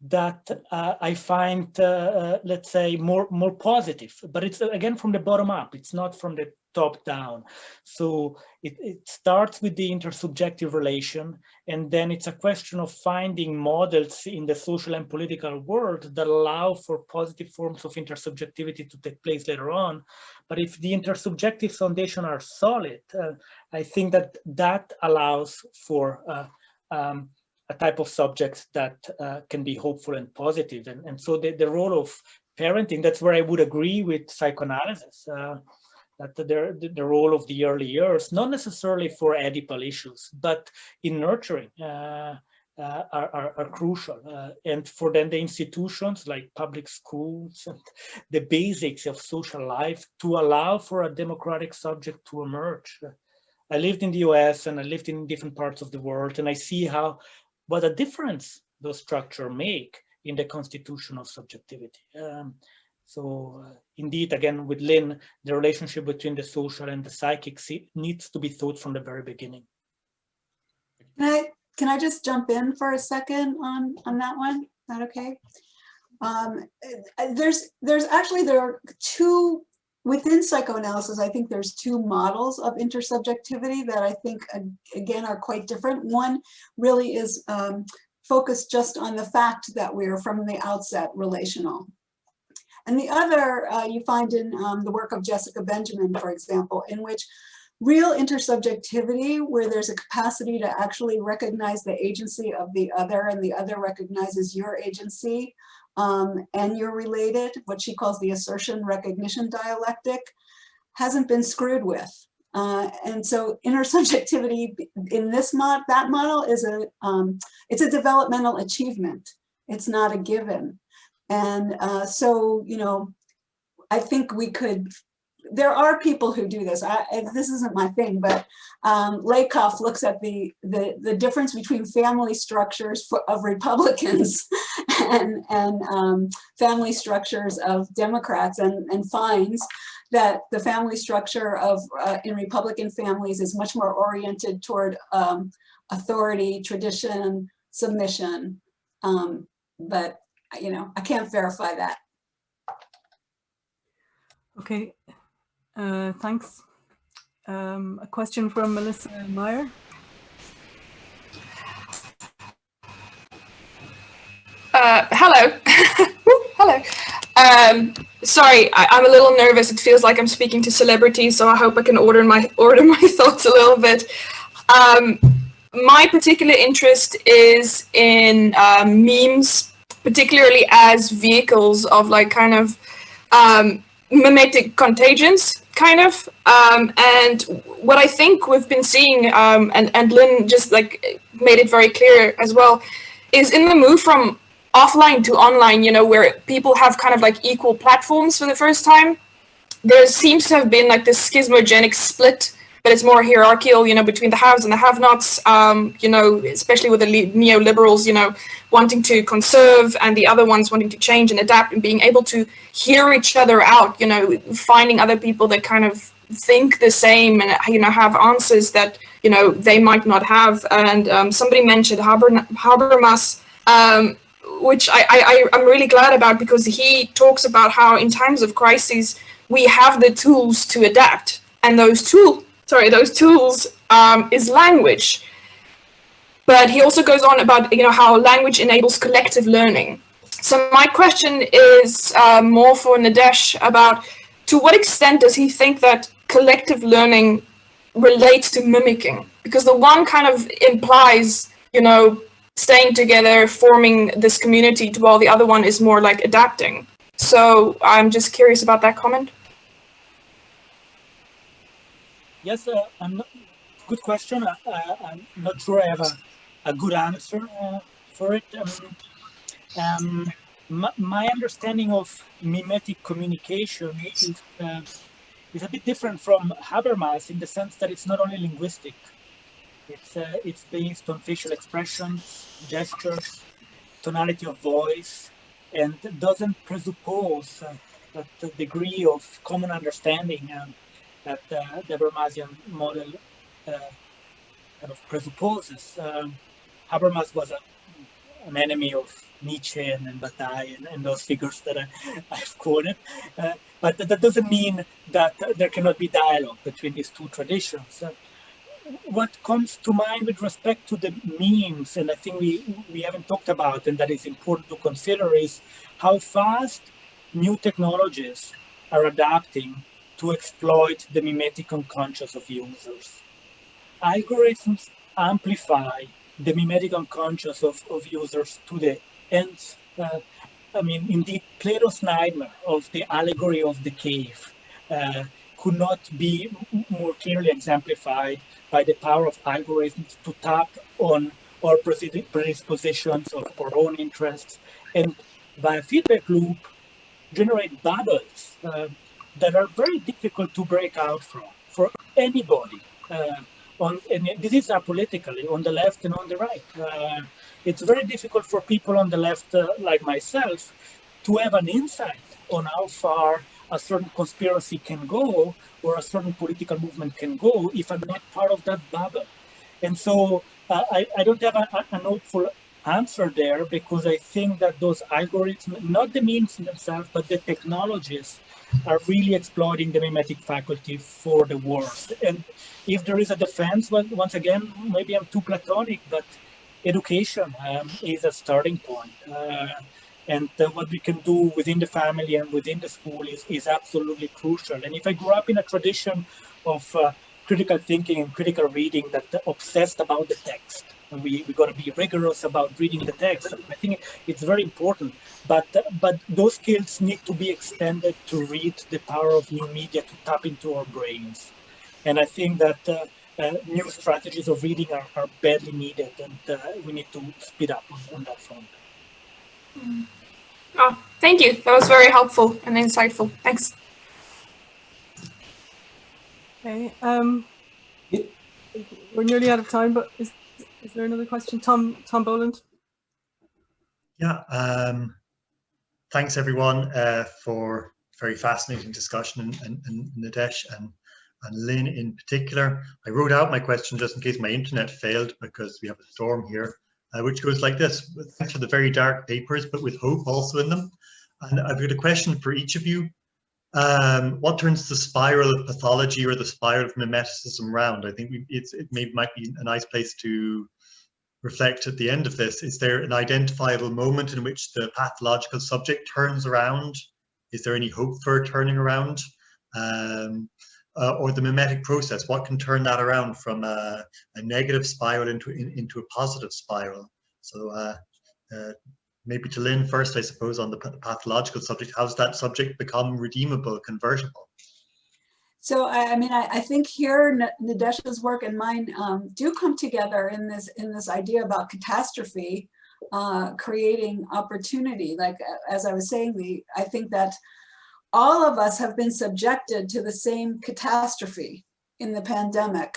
Speaker 4: that I find, let's say, more positive. But it's again from the bottom up. It's not from the top down. So it starts with the intersubjective relation, and then it's a question of finding models in the social and political world that allow for positive forms of intersubjectivity to take place later on. But if the intersubjective foundation are solid, I think that allows for a type of subjects that can be hopeful and positive. And so the role of parenting, that's where I would agree with psychoanalysis, that the role of the early years, not necessarily for Oedipal issues, but in nurturing are crucial. And for then the institutions like public schools and the basics of social life to allow for a democratic subject to emerge. I lived in the US and I lived in different parts of the world, and I see what a difference those structures make in the constitution of subjectivity. So indeed, again, with Lynne, the relationship between the social and the psychic needs to be thought from the very beginning.
Speaker 3: Can I just jump in for a second on that one? Is that okay? There are two, within psychoanalysis, I think there's two models of intersubjectivity that I think, again, are quite different. One really is focused just on the fact that we're from the outset relational. And the other you find in the work of Jessica Benjamin, for example, in which real intersubjectivity, where there's a capacity to actually recognize the agency of the other and the other recognizes your agency and you're related, what she calls the assertion recognition dialectic, hasn't been screwed with. And so intersubjectivity in that model is it's a developmental achievement. It's not a given. And so, you know, I think there are people who do this. This isn't my thing, but Lakoff looks at the difference between family structures of Republicans and family structures of Democrats and finds that the family structure in Republican families is much more oriented toward authority, tradition, submission. But you know, I can't verify that.
Speaker 8: Okay, thanks. A question from Melissa Meyer.
Speaker 11: Hello. Hello. Sorry, I'm a little nervous. It feels like I'm speaking to celebrities, so I hope I can order my thoughts a little bit. My particular interest is in memes, particularly as vehicles of like kind of mimetic contagions, kind of. And what I think we've been seeing, and Lynne just like made it very clear as well, is in the move from offline to online, you know, where people have kind of like equal platforms for the first time, there seems to have been like this schismogenic split, but it's more hierarchical, you know, between the haves and the have-nots, you know, especially with the neoliberals, you know, wanting to conserve and the other ones wanting to change and adapt and being able to hear each other out, you know, finding other people that kind of think the same and, you know, have answers that, you know, they might not have. And somebody mentioned Habermas, which I'm really glad about, because he talks about how in times of crises, we have the tools to adapt. And those tools is language. But he also goes on about, you know, how language enables collective learning. So my question is more for Nidesh about, to what extent does he think that collective learning relates to mimicking? Because the one kind of implies, you know, staying together, forming this community, while the other one is more like adapting. So I'm just curious about that comment.
Speaker 4: Yes, good question. I'm not sure I have a good answer for it. My understanding of mimetic communication is a bit different from Habermas in the sense that it's not only linguistic. It's based on facial expressions, gestures, tonality of voice, and doesn't presuppose that degree of common understanding that the Habermasian model kind of presupposes. Habermas was an enemy of Nietzsche and Bataille and those figures that I've quoted. But that doesn't mean that there cannot be dialogue between these two traditions. What comes to mind with respect to the memes, and I think we haven't talked about, and that is important to consider, is how fast new technologies are adapting to exploit the mimetic unconscious of users. Algorithms amplify the mimetic unconscious of users to the ends. I mean, indeed, Plato's nightmare of the allegory of the cave could not be more clearly exemplified by the power of algorithms to tap on our predispositions of our own interests, and by a feedback loop, generate bubbles that are very difficult to break out from for anybody. And this is apolitically on the left and on the right. It's very difficult for people on the left, like myself, to have an insight on how far a certain conspiracy can go or a certain political movement can go if I'm not part of that bubble. And so I don't have an hopeful answer there, because I think that those algorithms, not the means themselves, but the technologies, are really exploiting the mimetic faculty for the worst. And if there is a defense, well, once again, maybe I'm too platonic, but education is a starting point. And what we can do within the family and within the school is absolutely crucial. And if I grew up in a tradition of critical thinking and critical reading that obsessed about the text, and we got to be rigorous about reading the text, I think it's very important. But those skills need to be extended to read the power of new media to tap into our brains. And I think that new strategies of reading are badly needed, and we need to speed up on that front.
Speaker 11: Oh, thank you. That was very helpful and insightful. Thanks.
Speaker 8: Okay. We're nearly out of time, but is there another question? Tom Boland?
Speaker 1: Yeah. Thanks everyone for very fascinating discussion, and Nidesh and Lynne in particular. I wrote out my question just in case my internet failed, because we have a storm here, which goes like this: thanks for the very dark papers, but with hope also in them. And I've got a question for each of you. What turns the spiral of pathology or the spiral of mimeticism round? I think it might be a nice place to reflect at the end of this. Is there an identifiable moment in which the pathological subject turns around? Is there any hope for turning around? Or the mimetic process, what can turn that around from a negative spiral into a positive spiral? So maybe to Lynne first, I suppose, on the pathological subject. How does that subject become redeemable, convertible?
Speaker 3: So I think here Nidesh's work and mine do come together in this idea about catastrophe creating opportunity. Like as I was saying, I think that all of us have been subjected to the same catastrophe in the pandemic,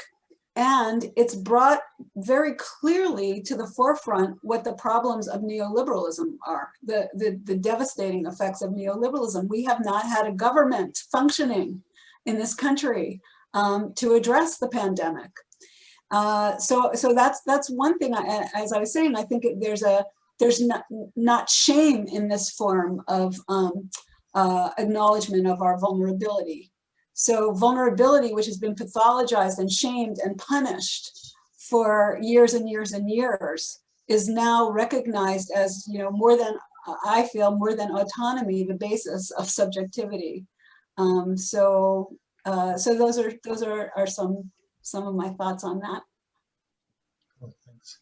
Speaker 3: and it's brought very clearly to the forefront what the problems of neoliberalism are, the devastating effects of neoliberalism. We have not had a government functioning in this country to address the pandemic. So that's one thing. As I was saying, I think there's not shame in this form of acknowledgement of our vulnerability. So vulnerability, which has been pathologized and shamed and punished for years and years and years, is now recognized as, more than, I feel, more than autonomy, the basis of subjectivity. So those are some of my thoughts on that.
Speaker 1: Cool, thanks.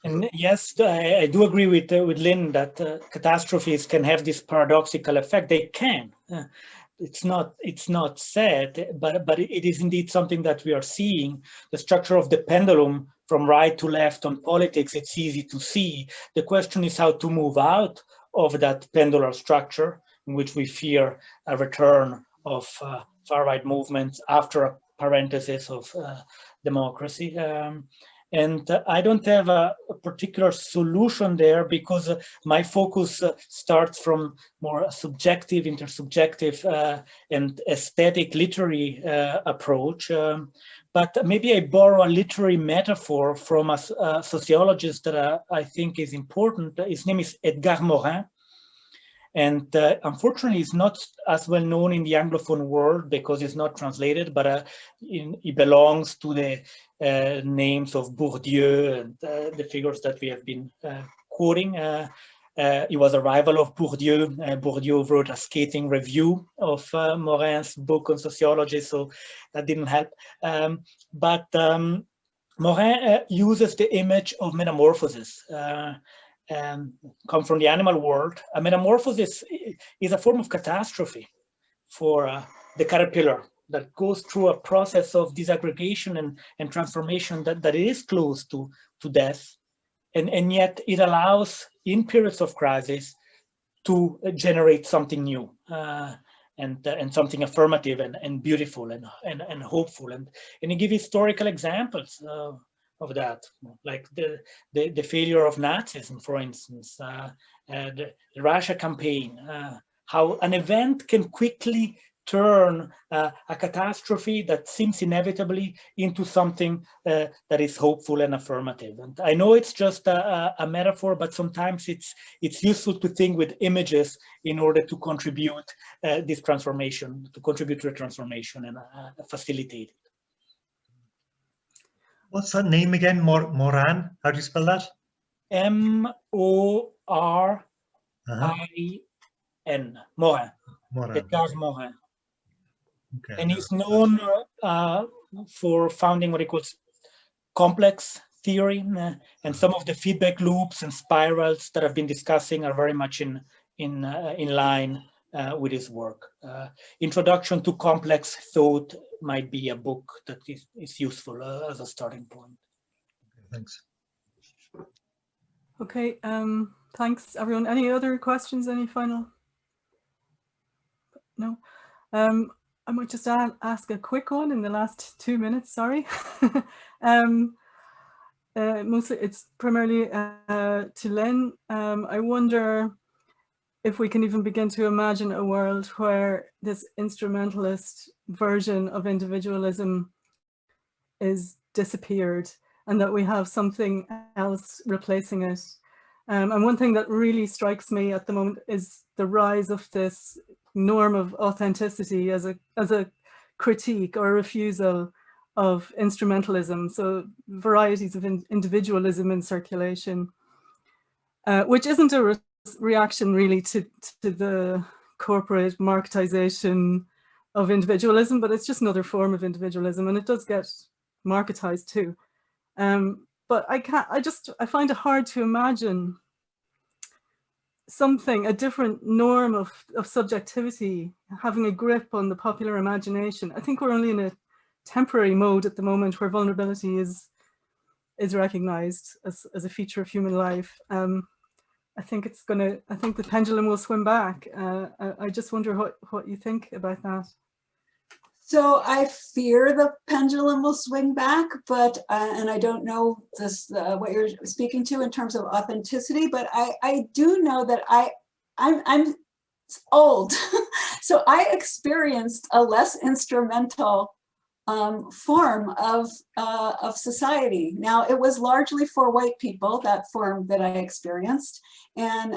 Speaker 4: And yes, I do agree with Lynne that catastrophes can have this paradoxical effect. They can. It's not said, but it is indeed something that we are seeing. The structure of the pendulum from right to left on politics, it's easy to see. The question is how to move out of that pendular structure in which we fear a return of far-right movements after a parenthesis of democracy. And I don't have a particular solution there because my focus starts from more subjective, intersubjective, and aesthetic literary approach. But maybe I borrow a literary metaphor from a sociologist that I think is important. His name is Edgar Morin. And unfortunately, it's not as well known in the Anglophone world because it's not translated, but he belongs to the names of Bourdieu and the figures that we have been quoting. He was a rival of Bourdieu. Bourdieu wrote a scathing review of Morin's book on sociology, so that didn't help. Morin uses the image of metamorphosis. Come from the animal world. A metamorphosis is a form of catastrophe for the caterpillar that goes through a process of disaggregation and transformation that is close to death. And yet it allows, in periods of crisis, to generate something new and something affirmative and beautiful and hopeful. And you give historical examples of that, like the failure of Nazism, for instance, the Russia campaign, how an event can quickly turn a catastrophe that seems inevitably into something that is hopeful and affirmative. And I know it's just a metaphor, but sometimes it's useful to think with images in order to contribute this transformation, to contribute to a transformation and facilitate it.
Speaker 1: What's that name again? Morin? How do you spell that?
Speaker 4: M-O-R-I-N. Morin. Edgar Morin.
Speaker 1: Okay.
Speaker 4: And he's known for founding what he calls complex theory, and some of the feedback loops and spirals that I've been discussing are very much in line with his work. Introduction to Complex Thought might be a book that is useful as a starting point.
Speaker 1: Okay, thanks.
Speaker 8: Okay, thanks everyone. Any other questions? Any final? No. I might just ask a quick one in the last 2 minutes, sorry. Mostly it's primarily to Lynne. I wonder if we can even begin to imagine a world where this instrumentalist version of individualism is disappeared and that we have something else replacing it. And one thing that really strikes me at the moment is the rise of this norm of authenticity as a critique or a refusal of instrumentalism. So varieties of individualism in circulation, which isn't a reaction really to the corporate marketization of individualism, but it's just another form of individualism, and it does get marketized too. But I find it hard to imagine a different norm of subjectivity having a grip on the popular imagination. I think we're only in a temporary mode at the moment where vulnerability is recognized as a feature of human life. I think the pendulum will swim back. I just wonder what you think about that.
Speaker 3: So I fear the pendulum will swing back, but and I don't know this what you're speaking to in terms of authenticity, but I do know that I'm old, so I experienced a less instrumental form of society. Now, it was largely for white people, that form that I experienced. And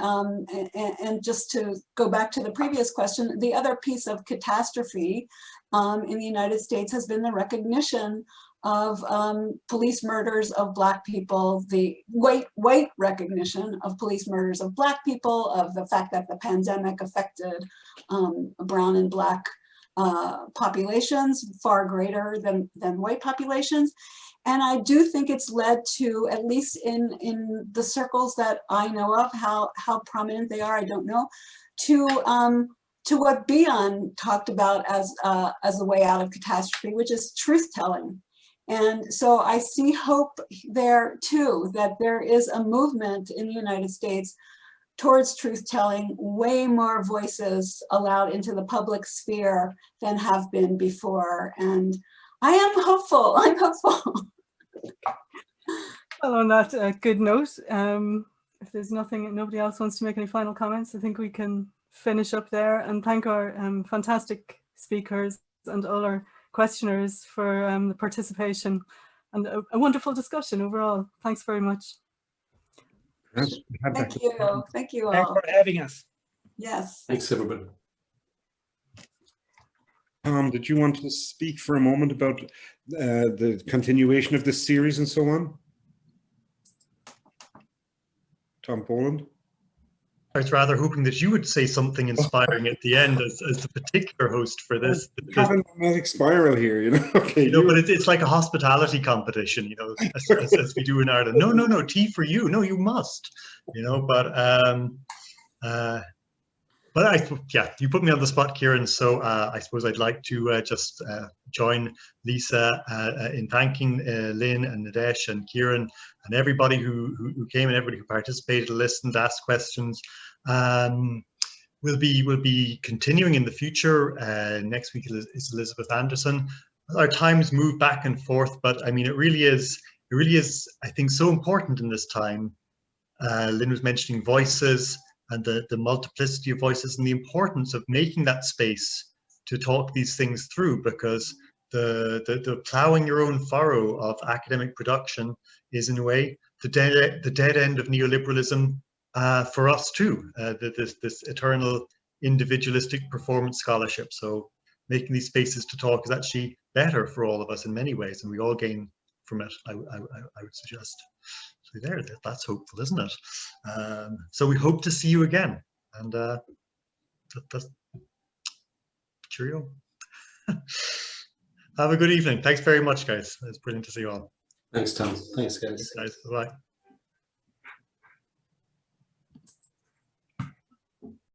Speaker 3: just to go back to the previous question, the other piece of catastrophe in the United States has been the recognition of police murders of Black people, the white recognition of police murders of Black people, of the fact that the pandemic affected brown and Black populations far greater than white populations. And I do think it's led to, at least in the circles that I know of, how prominent they are, I don't know, to what Bion talked about as a way out of catastrophe, which is truth-telling. And so I see hope there too, that there is a movement in the United States towards truth-telling, way more voices allowed into the public sphere than have been before. And I am hopeful, I'm hopeful.
Speaker 8: Well, on that good note, if there's nobody else wants to make any final comments, I think we can finish up there and thank our fantastic speakers and all our questioners for the participation and a wonderful discussion overall. Thanks very much.
Speaker 2: Yes,
Speaker 3: Thank you. Thank you all.
Speaker 4: Thanks for having us.
Speaker 3: Yes.
Speaker 12: Thanks, everybody.
Speaker 2: Tom, did you want to speak for a moment about the continuation of this series and so on? Tom Poland?
Speaker 1: I was rather hoping that you would say something inspiring at the end as the particular host for this.
Speaker 2: Having a mimetic spiral here, you know. Okay,
Speaker 1: you know, but it's like a hospitality competition, you know, as we do in Ireland. No, tea for you. No, you must. You know, yeah, you put me on the spot, Kieran. So I suppose I'd like to just join Lisa in thanking Lynne and Nidesh and Kieran and everybody who came and everybody who participated, listened, asked questions. We'll be continuing in the future. Next week is Elizabeth Anderson. Our times move back and forth, but I mean, it really is, I think, so important in this time. Lynne was mentioning voices and the multiplicity of voices and the importance of making that space to talk these things through, because the plowing your own furrow of academic production is, in a way, the dead end of neoliberalism for us too. This eternal individualistic performance scholarship. So making these spaces to talk is actually better for all of us in many ways, and we all gain from it, I would suggest. So that's hopeful, isn't it? So we hope to see you again, and that's cheerio. Have a good evening. Thanks very much, guys. It's brilliant to see you all.
Speaker 12: Thanks, Tom. Thanks, guys.
Speaker 1: Bye.